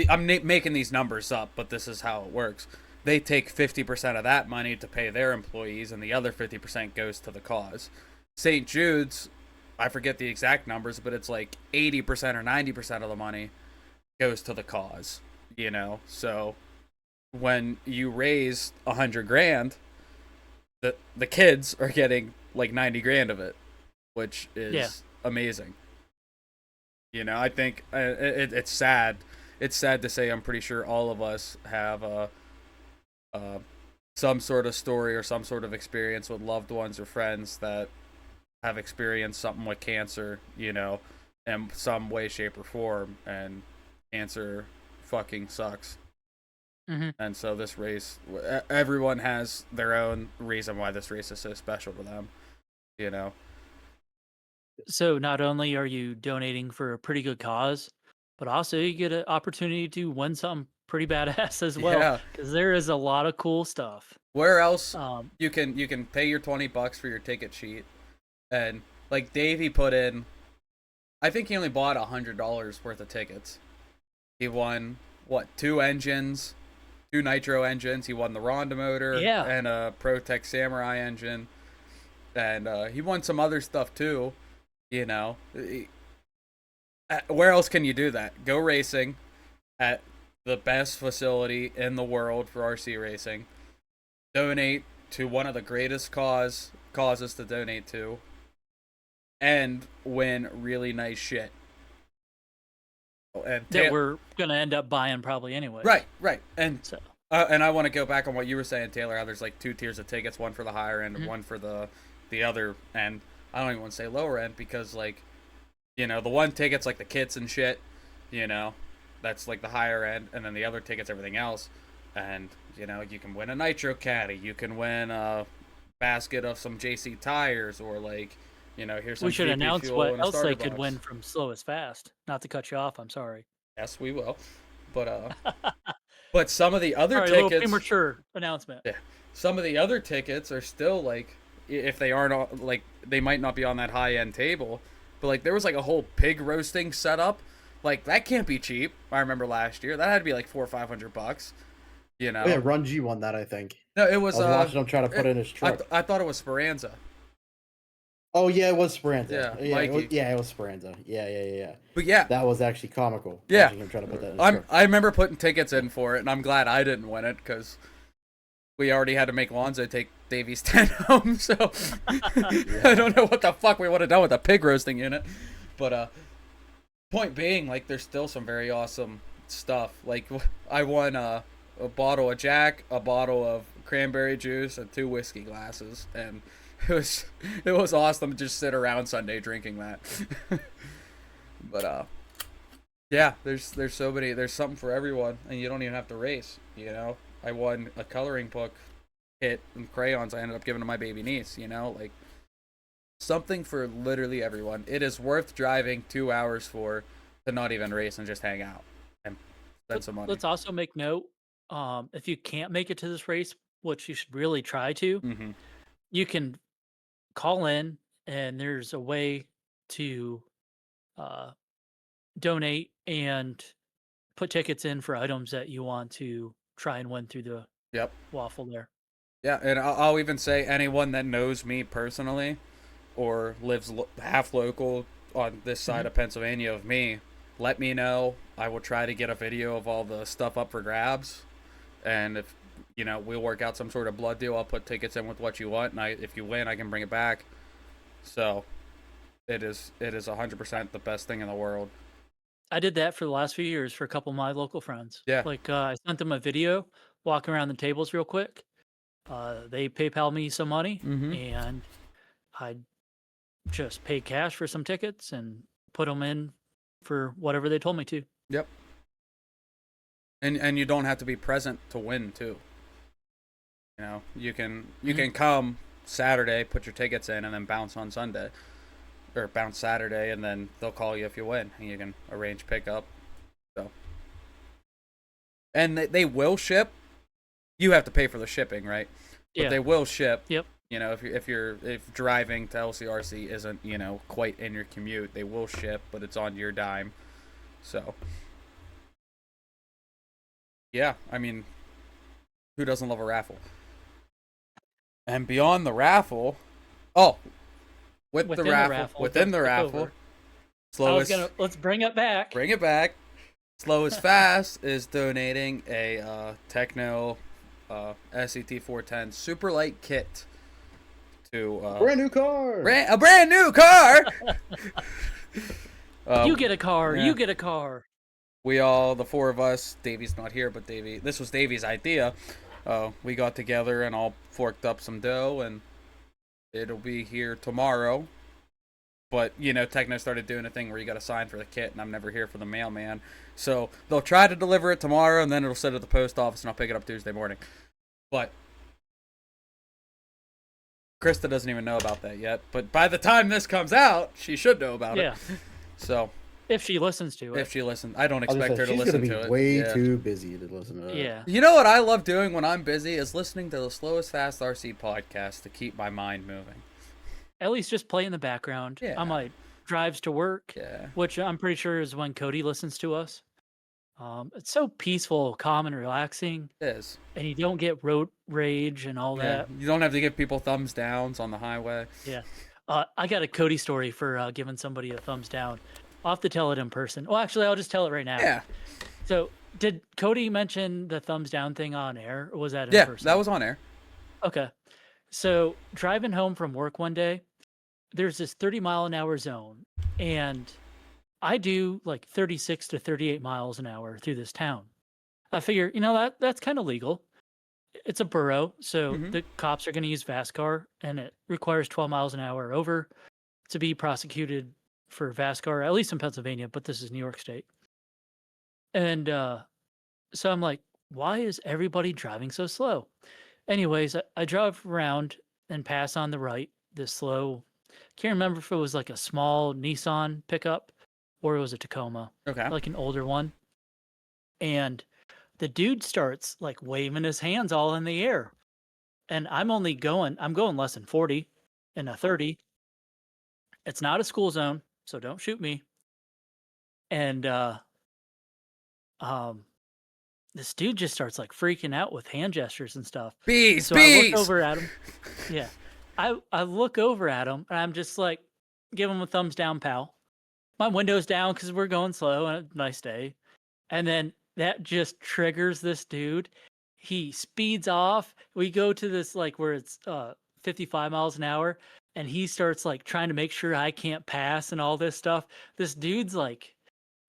I'm making these numbers up, but this is how it works. They take 50% of that money to pay their employees, and the other 50% goes to the cause. St. Jude's, I forget the exact numbers, but it's like 80% or 90% of the money goes to the cause, you know? So when you raise 100 grand, the kids are getting like 90 grand of it, which is amazing. You know, I think it's sad. It's sad to say I'm pretty sure all of us have some sort of story or some sort of experience with loved ones or friends that have experienced something with cancer, you know, in some way, shape, or form. And cancer fucking sucks. And so this race, everyone has their own reason why this race is so special to them, you know. So not only are you donating for a pretty good cause, but also you get an opportunity to win something pretty badass as well. Yeah. Because there is a lot of cool stuff. Where else Um, you can pay your $20 for your ticket sheet, and like Davey put in, I think he only bought $100 worth of tickets. He won what, 2 nitro engines. He won the Ronda motor and a ProTech Samurai engine, and he won some other stuff too. You know, where else can you do that? Go racing at the best facility in the world for RC racing. Donate to one of the greatest causes to donate to, and win really nice shit. And that we're gonna end up buying probably anyway. Right. And so, and I want to go back on what you were saying, Taylor. How there's like 2 tiers of tickets, one for the higher end and one for the other end. I don't even want to say lower end because, like, you know, the one ticket's like the kits and shit, you know, that's like the higher end, and then the other ticket's everything else. And, you know, you can win a nitro caddy, you can win a basket of some JC tires, or like, you know, here's some we should GP announce fuel what and a else starter they could box. win from Slow is Fast. Not to cut you off, I'm sorry. Yes, we will. But but some of the other Sorry, tickets, a little premature announcement. yeah, some of the other tickets are still like, if they aren't like, they might not be on that high end table, but like there was like a whole pig roasting setup, like that can't be cheap. I remember last year that had to be like $400 or $500, you know. Oh, yeah, Run G won that, I think. No, it was. I was watching him try to put in his truck. I thought it was Speranza. Oh yeah, it was Speranza. Yeah, Yeah, it was Speranza. Yeah. But yeah, that was actually comical. Yeah, watching him try to put that in his truck. I remember putting tickets in for it, and I'm glad I didn't win it because we already had to make Lonzo take Davies 10 home. So I don't know what the fuck we would have done with a pig roasting unit. But point being, like, there's still some very awesome stuff. Like, I won a bottle of Jack, a bottle of cranberry juice, and 2 whiskey glasses, and it was awesome to just sit around Sunday drinking that. But yeah, there's so many, there's something for everyone, and you don't even have to race, you know. I won a coloring book kit and crayons I ended up giving to my baby niece, you know, like something for literally everyone. It is worth driving 2 hours for, to not even race and just hang out and spend some money. Let's also make note, if you can't make it to this race, which you should really try to, you can call in, and there's a way to donate and put tickets in for items that you want to try and win through the waffle there. Yeah, and I'll even say anyone that knows me personally or lives half local on this side of Pennsylvania of me, let me know. I will try to get a video of all the stuff up for grabs, and if, you know, we'll work out some sort of blood deal. I'll put tickets in with what you want, and if you win, I can bring it back. So it is 100% the best thing in the world. I did that for the last few years for a couple of my local friends. Yeah. Like, I sent them a video walking around the tables real quick. They PayPal me some money, and I just paid cash for some tickets and put them in for whatever they told me to. Yep. And you don't have to be present to win too. You know, you can come Saturday, put your tickets in, and then bounce on Sunday, or bounce Saturday, and then they'll call you if you win, and you can arrange pickup. So and they will ship. You have to pay for the shipping, right? But Yeah. they will ship. Yep. You know, if driving to LCRC isn't, you know, quite in your commute, they will ship, but it's on your dime. So, yeah, I mean, who doesn't love a raffle? And beyond the raffle, within the raffle, Let's bring it back. bring it back. Slow as Fast is donating a Techno SET 410 super light kit to Brand new car. a brand new car. You get a car. yeah. You get a car. We all, the four of us, Davey's not here, but this was Davey's idea. We got together and all forked up some dough, and it'll be here tomorrow. But, you know, Techno started doing a thing where you got to sign for the kit, and I'm never here for the mailman. So they'll try to deliver it tomorrow, and then it'll sit at the post office, and I'll pick it up Tuesday morning. But Krista doesn't even know about that yet. But by the time this comes out, she should know about it. So if she listens to it. if she listens, I don't I was gonna expect her say, to she's listen gonna to be it. way Yeah. too busy to listen to that. Yeah. You know what I love doing when I'm busy is listening to the Slowest Fast RC podcast to keep my mind moving. At least just play in the background. Yeah. On my drives to work, Yeah. which I'm pretty sure is when Cody listens to us. It's so peaceful, calm, and relaxing, It is. and you don't get road rage and all Yeah. that. You don't have to give people thumbs downs on the highway. Yeah. I got a Cody story for giving somebody a thumbs down. I'll have to tell it in person. Well, actually, I'll just tell it right now. Yeah. So, did Cody mention the thumbs down thing on air, or was that in Yeah, person? that was on air. Okay. So, driving home from work one day, there's this 30-mile-an-hour zone, and I do like 36 to 38 miles an hour through this town. I figure, you know, that's kind of legal. It's a borough, so Mhm. the cops are going to use VASCAR, and it requires 12 miles an hour or over to be prosecuted for VASCAR, at least in Pennsylvania, but this is New York State. And so I'm like, why is everybody driving so slow? Anyways, I drive around and pass on the right, this slow, can't remember if it was like a small Nissan pickup or it was a Tacoma, Okay. like an older one. And the dude starts like waving his hands all in the air. And I'm going less than 40 in a 30. It's not a school zone, so don't shoot me. And this dude just starts like freaking out with hand gestures and stuff. Bees, So I bees. look over at him. Yeah. I look over at him and I'm just like, give him a thumbs down, pal. My window's down because we're going slow and a nice day. And then that just triggers this dude. He speeds off. We go to this like where it's 55 miles an hour, and he starts like trying to make sure I can't pass and all this stuff. This dude's like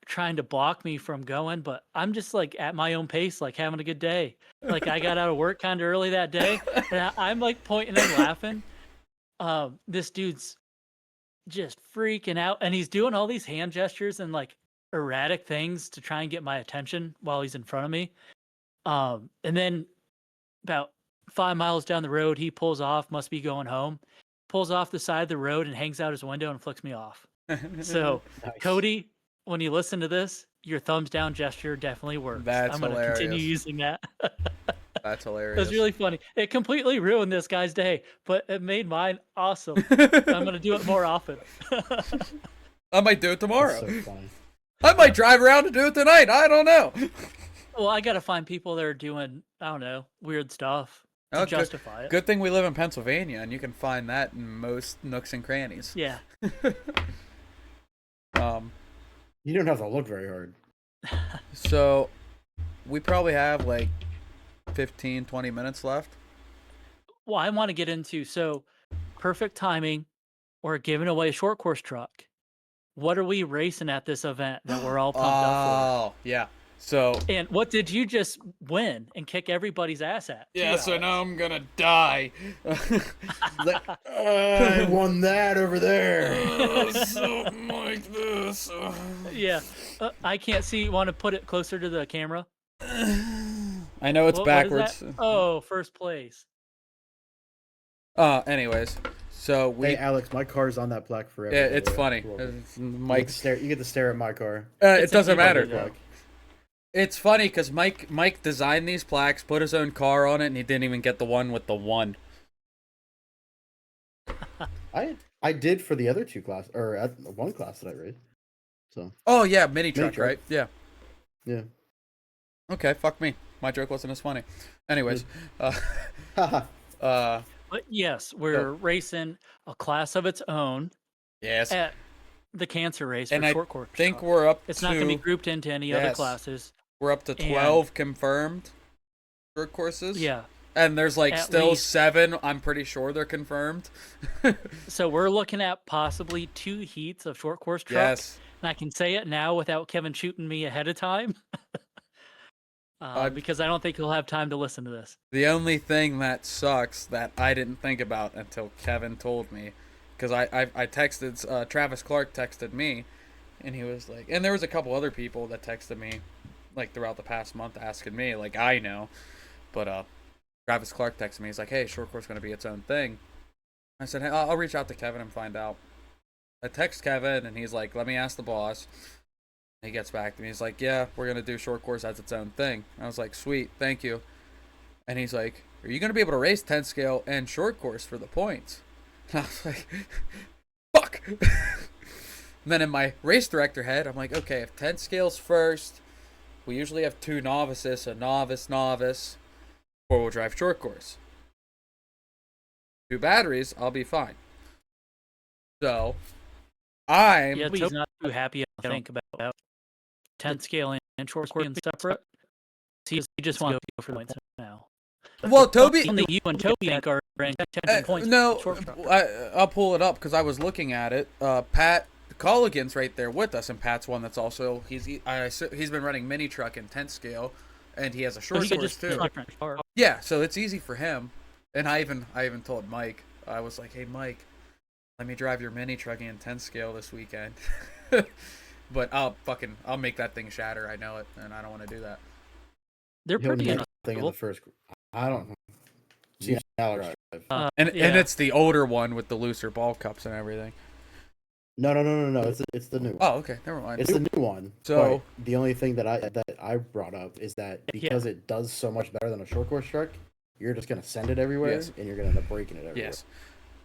trying to block me from going, but I'm just like at my own pace, like having a good day. Like I got out of work kind of early that day, and I'm like pointing and laughing. This dude's just freaking out, and he's doing all these hand gestures and like erratic things to try and get my attention while he's in front of me. And then about 5 miles down the road, he pulls off, must be going home, pulls off the side of the road and hangs out his window and flicks me off. So, Nice. Cody, when you listen to this, your thumbs down gesture definitely works. That's I'm going to continue hilarious. using that. That's hilarious. It was really funny. It completely ruined this guy's day, but it made mine awesome. I'm going to do it more often. I might do it tomorrow. That's so funny. I might drive around and do it tonight. I don't know. Well, I got to find people that are doing, I don't know, weird stuff to Oh, justify it. Good thing we live in Pennsylvania, and you can find that in most nooks and crannies. Yeah. You don't have to look very hard. So we probably have like 15, 20 minutes left. Well, I want to get into, so perfect timing or giving away a short course truck. What are we racing at this event that we're all pumped up Oh, yeah. So for? And what did you just win and kick everybody's ass at? yeah, too, so Alex? now I'm gonna die. Like, I won that over there. Something like this. Yeah. I can't see. Want to put it closer to the camera? I know it's What is backwards. that? Oh, first place. Anyways, so we. Hey, Alex, my car's on that plaque forever. Yeah, by the it's way. funny. Cool. Mike's. You get to stare at my car. It It's a doesn't Peabody, matter. though. It's funny because Mike designed these plaques, put his own car on it, and he didn't even get the one with the one. I did for the other two class or one class that I raced. So Oh yeah, mini truck, truck. right? Yeah. yeah. Okay, fuck me. My joke wasn't as funny. Anyways, Haha. But yes, we're racing a class of its own yes, at the cancer race and for I short course. think truck. we're up It's to not going to be grouped into any other Yes. classes. we're up to 12 confirmed short courses. Yeah. And there's like At still least. 7. I'm pretty sure they're confirmed. So we're looking at possibly 2 heats of short course truck. Yes. And I can say it now without Kevin shooting me ahead of time. Because I don't think he'll have time to listen to this. The only thing that sucks that I didn't think about until Kevin told me, because I texted, Travis Clark texted me, and he was like, and there was a couple other people that texted me, like throughout the past month asking me, like I know, but Travis Clark texted me, he's like, hey, short course going to be its own thing. I said, hey, I'll reach out to Kevin and find out. I text Kevin, and he's like, let me ask the boss. He gets back to me. He's like, yeah, we're going to do short course as its own thing. I was like, sweet, thank you. And he's like, are you going to be able to race 10 scale and short course for the points? And I was like, fuck. And then in my race director head, I'm like, okay, if 10 scale's first, we usually have 2 novices, a novice, 4-wheel drive short course. 2 batteries, I'll be fine. So, Yeah, he's not too happy, I think, about 10 scale and short course being separate. He just wants to go for points now. Well, Toby, Only you and Toby think are in 10 points. no, short truck. I'll pull it up because I was looking at it. Pat Colligan's right there with us, and Pat's one that's also he's been running mini truck in 10 scale, and he has a short course too. Yeah, so it's easy for him. And I even told Mike, I was like, hey Mike, let me drive your mini truck in 10 scale this weekend. But I'll make that thing shatter. I know it, and I don't want to do that. They're pretty thing in the first. I don't know. See Alex drive. And it's the older one with the looser ball cups and everything. No. It's the new one. Oh, okay, never mind. It's the new one. So but the only thing that I brought up is that because it does so much better than a short course truck, you're just gonna send it everywhere, and you're gonna end up breaking it everywhere. Yes.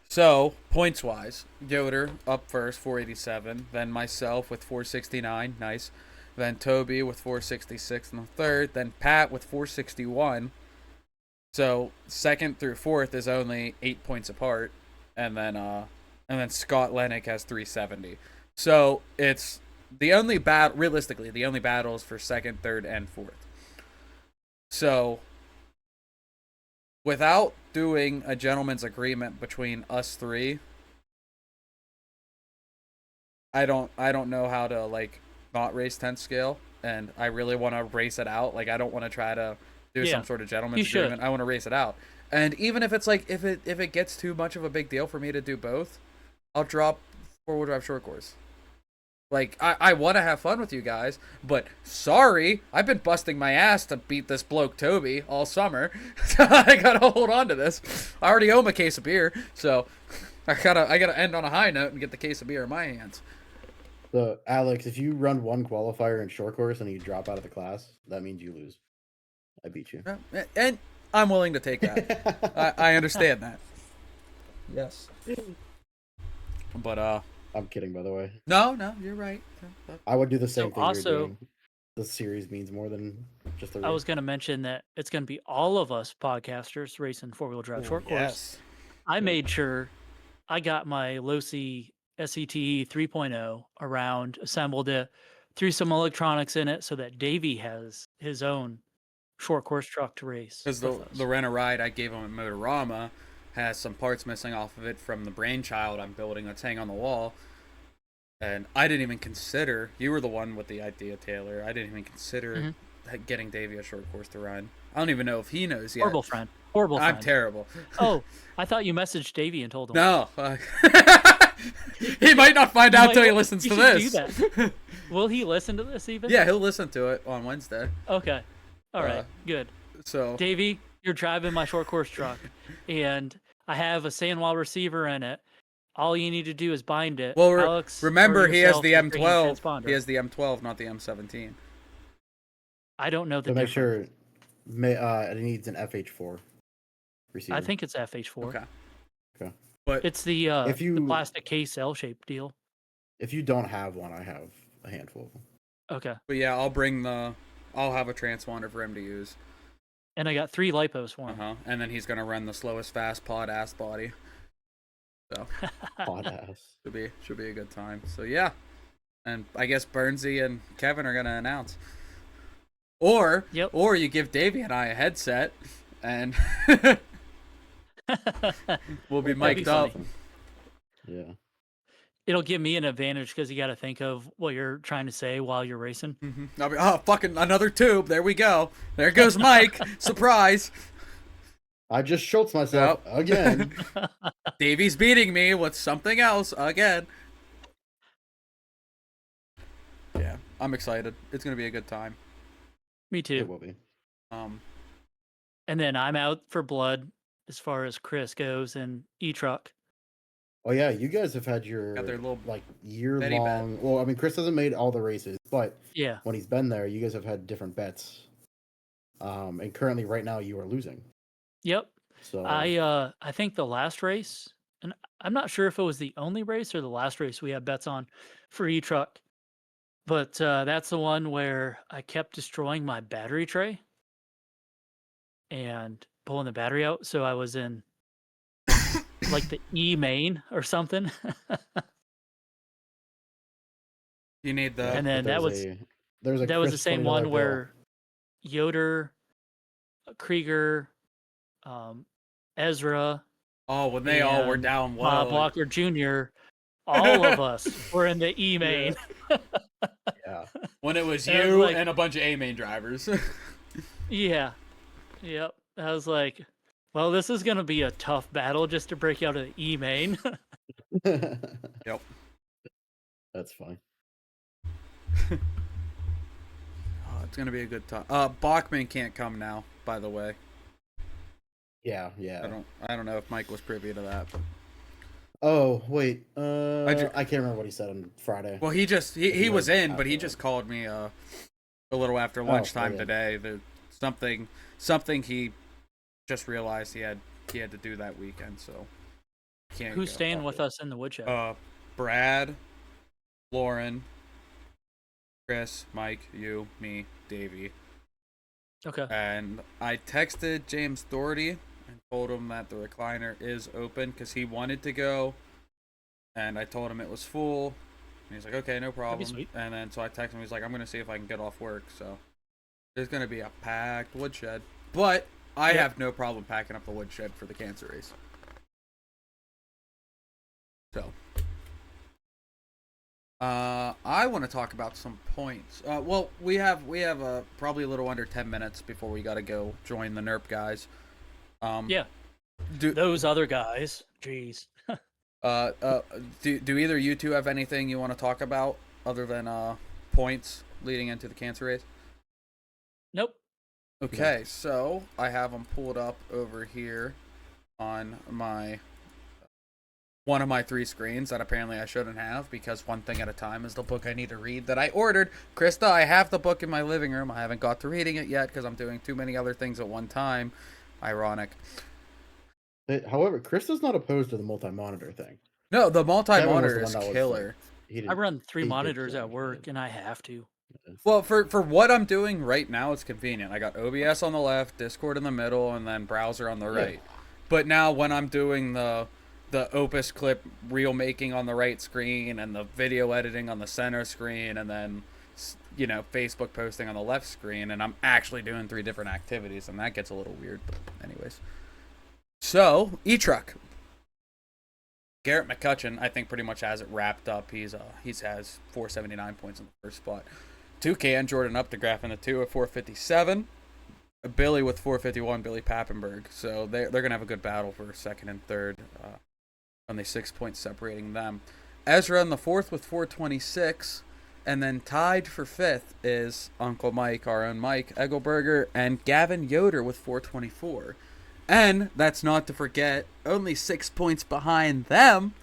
So, points wise, Yoder up first, 487. Then myself with 469, nice. Then Toby with 466 in the third. Then Pat with 461. So, second through fourth is only 8 points apart. And then Scott Lennick has 370. So, it's the only realistically, the only battles for second, third, and fourth. So, without doing a gentleman's agreement between us 3, I don't know how to like not race 10 scale, and I really want to race it out. Like I don't want to try to do some sort of gentleman's agreement. I want to race it out. And even if it's like if it gets too much of a big deal for me to do both, I'll drop 4-wheel drive short course. Like, I want to have fun with you guys, but sorry, I've been busting my ass to beat this bloke Toby all summer. I gotta hold on to this. I already owe him a case of beer, so I gotta end on a high note and get the case of beer in my hands. So, Alex, if you run one qualifier in short course and you drop out of the class, that means you lose. I beat you. And I'm willing to take that. I understand that. Yes. But, I'm kidding, by the way. No, you're right. I would do the same thing also, you're doing. The series means more than just the race. I was going to mention that it's going to be all of us podcasters racing 4-wheel drive short course. Yes. I made sure I got my Losi SETE 3.0 around, assembled it, threw some electronics in it so that Davey has his own short course truck to race. Because the rent-a-ride I gave him at Motorama has some parts missing off of it from the brainchild I'm building that's hanging on the wall. And I didn't even consider, you were the one with the idea, Taylor. I didn't even consider getting Davey a short course to run. I don't even know if he knows yet. Horrible friend. I'm terrible. Oh, I thought you messaged Davey and told him. No. He might not find out till he listens to this. Do that. Will he listen to this even? Yeah, he'll listen to it on Wednesday. Okay. All right. Good. So, Davey, you're driving my short course truck, and I have a sandwall receiver in it. All you need to do is bind it. Well, Alex, remember he has the yourself, M12. transponder. He has the M12, not the M17. I don't know the So make difference. sure it needs an FH4 receiver. I think it's FH4. Okay. Okay. But It's If the you plastic case L-shaped deal. don't have one, I have a handful of them. Okay. yeah, I'll have a transponder for him to use. And I got 3 lipos for him. And then he's gonna run the slowest fast pod ass body. So Hot ass. should be a good time. So yeah. And I guess Burnsy and Kevin are gonna announce. Or Yep. or you give Davey and I a headset and we'll be That'd mic'd be up. funny. Yeah. It'll give me an advantage because you got to think of what you're trying to say while you're racing. I'll be, oh, fucking another tube. There we go. There goes Mike. Surprise. I just Schultz myself again. Davey's beating me with something else again. Yeah, I'm excited. It's gonna be a good time. Me It too. will be. And then I'm out for blood as far as Chris goes and E-Truck. Oh yeah, you guys have had your Got their little year betty bet. long. Well, I mean, Chris hasn't made all the races, but Yeah. when he's been there, you guys have had different bets. And currently, right now, you are losing. Yep. So I think the last race, and I'm not sure if it was the only race or the last race we had bets on for E-Truck, but that's the one where I kept destroying my battery tray and pulling the battery out. So I was in like the E main or something. You need the. And then but that was there's a that was the Chris same $20 one bill. where Yoder, Krieger, Ezra, Oh, when they all were and down low. Bob Walker Jr., all of us were in the E main. Yeah. When it was And I was you like- and a bunch of A main drivers. Yeah. Yep. I was like, well, this is going to be a tough battle just to break out of the E main. Yep. That's fine. Oh, it's gonna be a good time. Bachman can't come now, by the way. Yeah. I don't know if Mike was privy to that. But... Oh wait, I I can't remember what he said on Friday. Well, he He was was in, but he after just called me a little after oh, lunchtime yeah. today. There something he just realized he had to do that weekend, so can't. Who's go. staying with us in the woodshed? Brad, Lauren, Chris, Mike, you, me, Davey. Okay. And I texted James Doherty and told him that the recliner is open because he wanted to go, and I told him it was full. And he's like, okay, no problem. sweet. And then so I texted him. He's like, I'm gonna see if I can get off work. So there's gonna be a packed woodshed, but I Yep. have no problem packing up the woodshed for the cancer race. So I want to talk about some points. Well, we have probably a little under 10 minutes before we got to go join the NERP guys. Yeah. Do Those other guys. Jeez. do either you two have anything you want to talk about other than points leading into the cancer race? Nope. Okay, so I have them pulled up over here on one of my 3 screens that apparently I shouldn't have because One Thing at a Time is the book I need to read that I ordered. Krista, I have the book in my living room. I haven't got to reading it yet because I'm doing too many other things at one time. Ironic. However, Krista's not opposed to the multi-monitor thing. No, the Kevin was multi-monitor the is one that was killer. He did, I run 3 he did monitors say at he work, did. and I have to. Well, for what I'm doing right now, it's convenient. I got OBS on the left, Discord in the middle, and then browser on the right. But now when I'm doing the Opus clip reel making on the right screen and the video editing on the center screen and then Facebook posting on the left screen, and I'm actually doing 3 different activities, and that gets a little weird. But anyways, so E-Truck. Garrett McCutcheon, I think, pretty much has it wrapped up. He has 479 points in the first spot. Toucan, Jordan Updegraff in the 2 at 457. Billy with 451, Billy Pappenberg. So they're going to have a good battle for second and third. Only 6 points separating them. Ezra in the 4th with 426. And then tied for 5th is Uncle Mike, our own Mike Egelberger, and Gavin Yoder with 424. And that's not to forget, only 6 points behind them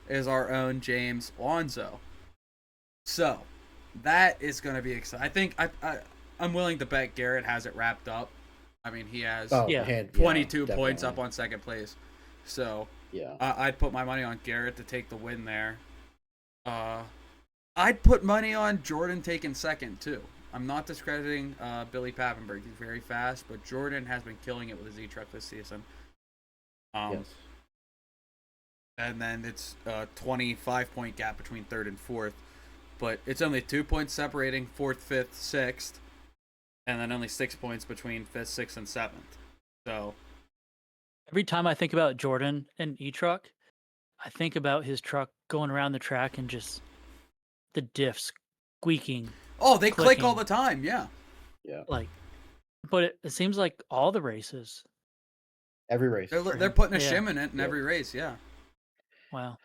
is our own James Lonzo. So that is going to be exciting. I think I'm willing to bet Garrett has it wrapped up. I mean, he has Oh, Yeah. 22 points definitely. up on second place. So Yeah. I'd put my money on Garrett to take the win there. I'd put money on Jordan taking second too. I'm not discrediting Billy Pappenberg. He's very fast, but Jordan has been killing it with his E-Truck this season. Yes. And then it's a 25-point gap between third and fourth. But it's only 2 points separating fourth, fifth, sixth, and then only 6 points between fifth, sixth, and seventh. So Every time I think about Jordan and E-Truck, I think about his truck going around the track and just the diffs squeaking. they click all Clicking. the time, yeah. Yeah. Like, but it seems like all the races. Every race. They're putting a Yeah. shim in it in Yep. every race, yeah. Wow.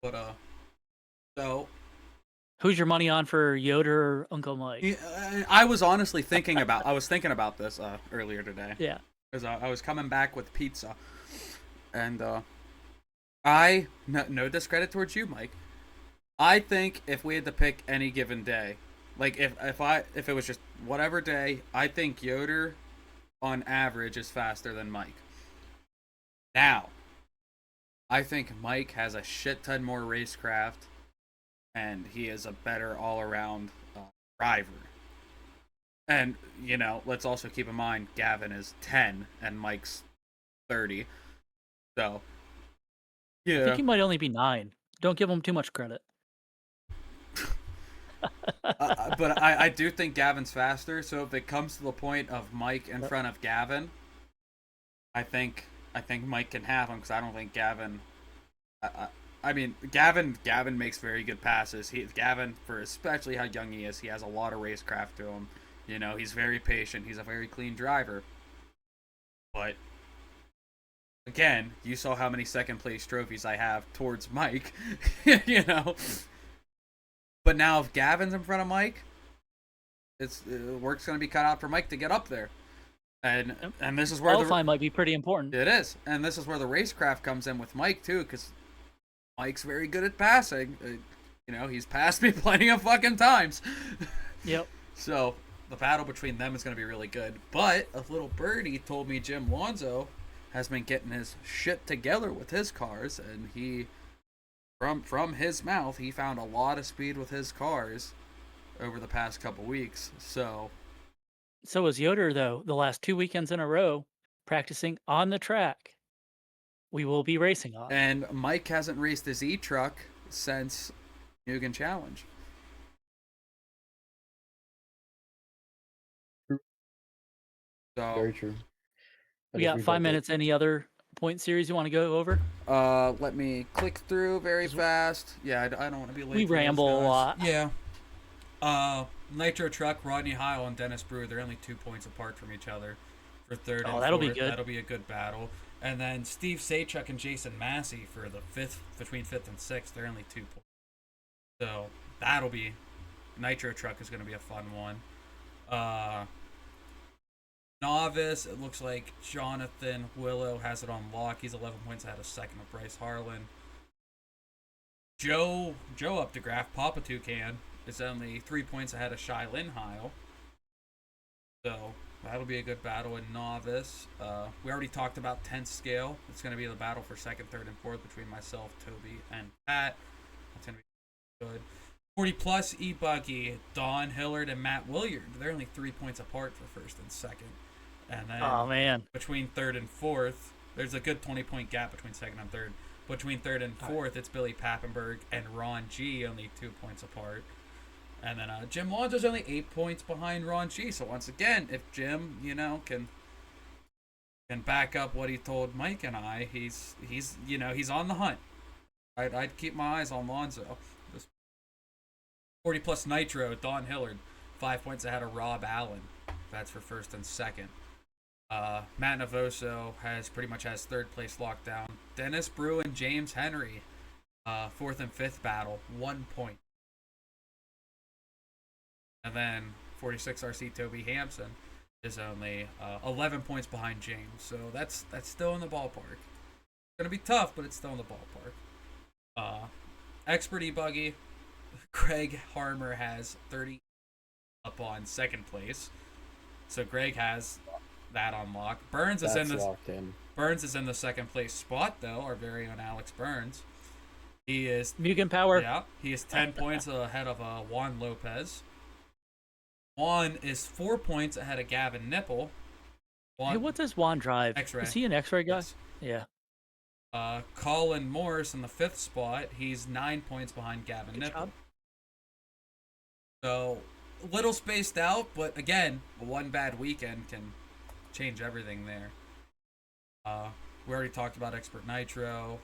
But so Who's your money on for Yoder or Uncle Mike? yeah, I was honestly thinking about this earlier today. Yeah. Because I was coming back with pizza, and no discredit towards you, Mike. I think if we had to pick any given day, like if it was just whatever day, I think Yoder on average is faster than Mike. Now, I think Mike has a shit ton more racecraft, and he is a better all-around driver. And, let's also keep in mind, Gavin is 10 and Mike's 30. So, I yeah. think he might only be 9. Don't give him too much credit. But I do think Gavin's faster, so if it comes to the point of Mike in front of Gavin, I think Mike can have him, because I don't think Gavin... I mean, Gavin makes very good passes. Gavin, for especially how young he is, he has a lot of racecraft to him. He's very patient. He's a very clean driver. But again, you saw how many second place trophies I have towards Mike. But now if Gavin's in front of Mike, work's going to be cut out for Mike to get up there. And this is where Qualifying might be pretty important. It is, and this is where the racecraft comes in with Mike too, because Mike's very good at passing. He's passed me plenty of fucking times. Yep. So the battle between them is going to be really good. But a little birdie told me Jim Lonzo has been getting his shit together with his cars, and he, from his mouth, he found a lot of speed with his cars over the past couple weeks. So is Yoder, though, the last 2 weekends in a row, practicing on the track we will be racing on. And Mike hasn't raced his E-Truck since Mugen Challenge. So, Very true. We got 5 minutes. Any other point series you want to go over? let me click through very fast. Yeah, I don't want to be late. We for those ramble a guys. lot. Yeah. Nitro Truck, Rodney Heil, and Dennis Brewer, they're only 2 points apart from each other for third and that'll fourth. be good. That'll be a good battle. And then Steve Saychuk and Jason Massey for the between fifth and sixth, they're only 2 points. So that'll be Nitro Truck is going to be a fun one. Novice, it looks like Jonathan Willow has it on lock. He's 11 points ahead of second of Bryce Harlan. Joe Updegraff, Papa Toucan, is only 3 points ahead of Shai Lin Heil. So that'll be a good battle in Novice. We already talked about 10th scale. It's going to be the battle for second, third, and fourth between myself, Toby, and Pat. That's going to be good. 40 plus E-Buggy, Don Hillard and Matt Williard. They're only 3 points apart for first and second. And then Oh, man. between third and fourth, there's a good 20-point gap between second and third. Between third and fourth, it's Billy Pappenberg and Ron G, only 2 points apart. And then Jim Lonzo's only 8 points behind Ron G. So once again, if Jim, can back up what he told Mike and I, he's on the hunt. I'd keep my eyes on Lonzo. 40 plus Nitro, Don Hillard, 5 points ahead of Rob Allen. That's for first and second. Matt Navoso pretty much has third place locked down. Dennis Brew and James Henry, fourth and fifth battle, 1 point. And then 46 RC Toby Hampson is only 11 points behind James. So that's still in the ballpark. It's going to be tough, but it's still in the ballpark. Expert E-Buggy, Greg Harmer has 30 up on second place. So Greg has that on lock. Burns is locked in. Burns is in the second place spot though, our very own Alex Burns. He is Mugen Power. Yeah, he is 10 points ahead of Juan Lopez. Juan is 4 points ahead of Gavin Nipple. Hey, what does Juan drive? X-ray. Is he an X-ray guy? Yes. Yeah. Colin Morris in the 5th spot. He's 9 points behind Gavin Good Nipple. job. So, a little spaced out, but again, one bad weekend can change everything there. We already talked about Expert Nitro.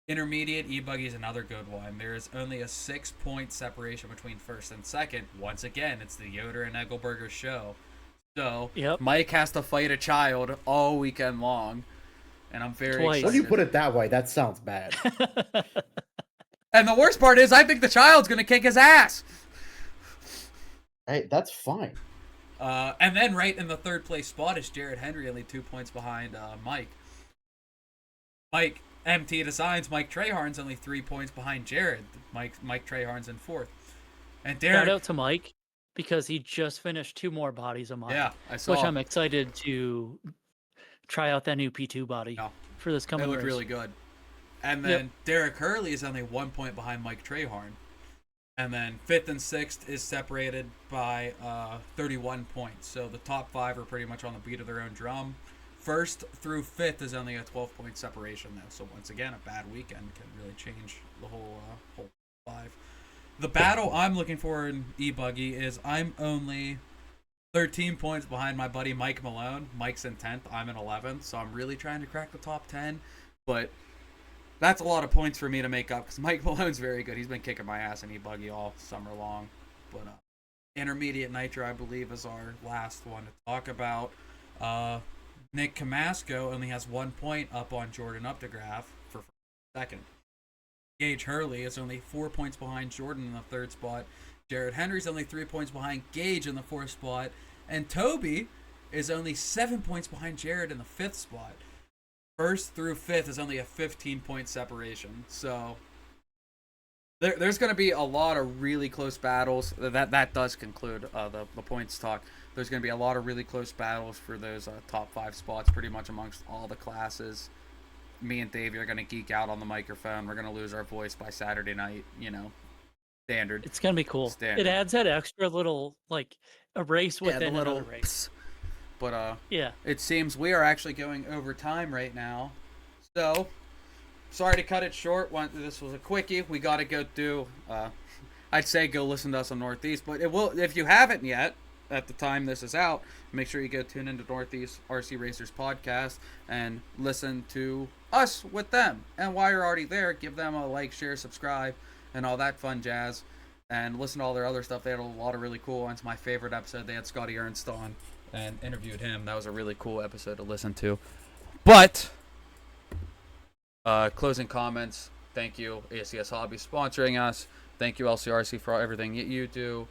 Intermediate E-Buggy is another good one. There is only a 6-point separation between first and second. Once again, it's the Yoder and Egelberger show. So, Mike has to fight a child all weekend long. And I'm very excited. When you put it that way, that sounds bad. And the worst part is, I think the child's going to kick his ass. Hey, that's fine. And then right in the 3rd place spot is Jared Henry, only 2 points behind Mike. Mike MT Designs, Mike Treharn's only 3 points behind Jared. Mike Treharn's in 4th. And Derek, shout out to Mike because he just finished 2 more bodies of mine. Yeah, I saw. Which I'm excited to try out that new P2 body for this coming race. It looked really good. And then Derek Hurley is only 1 point behind Mike Treharn. And then 5th and 6th is separated by 31 points. So the top 5 are pretty much on the beat of their own drum. 1st through 5th is only a 12-point separation, though. So once again, a bad weekend can really change the whole 5. The battle I'm looking for in E-Buggy is I'm only 13 points behind my buddy Mike Malone. Mike's in 10th. I'm in 11th. So I'm really trying to crack the top 10. But that's a lot of points for me to make up because Mike Malone's very good. He's been kicking my ass in E-Buggy all summer long. But Intermediate Nitro, I believe, is our last one to talk about. Nick Camasco only has 1 point up on Jordan Updegraff for second. Gage Hurley is only 4 points behind Jordan in the 3rd spot. Jared Henry's only 3 points behind Gage in the 4th spot. And Toby is only 7 points behind Jared in the 5th spot. 1st through 5th is only a 15-point separation. So there's going to be a lot of really close battles. That does conclude the points talk. There's going to be a lot of really close battles for those top 5 spots pretty much amongst all the classes. Me and Davey are going to geek out on the microphone. We're going to lose our voice by Saturday night, standard. It's going to be cool. Standard. It adds that extra little, like, a race within another race. But it seems we are actually going over time right now. So, sorry to cut it short. This was a quickie. We got to go through. I'd say go listen to us on Northeast, but it will if you haven't yet. At the time this is out, make sure you go tune into Northeast RC Racers podcast and listen to us with them. And while you're already there, give them a like, share, subscribe, and all that fun jazz. And listen to all their other stuff. They had a lot of really cool ones. My favorite episode, they had Scotty Ernst on and interviewed him. That was a really cool episode to listen to. But closing comments. Thank you, ACS Hobby, sponsoring us. Thank you, LCRC, for everything you do.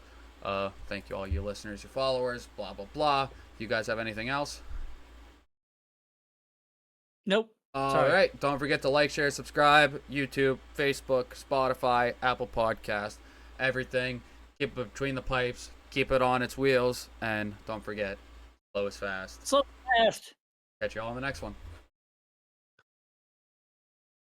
Thank you, all you listeners, your followers, blah, blah, blah. You guys have anything else? Nope. All right. Don't forget to like, share, subscribe. YouTube, Facebook, Spotify, Apple Podcast, everything. Keep it between the pipes. Keep it on its wheels. And don't forget, slow is fast. So fast. Catch you all in the next one.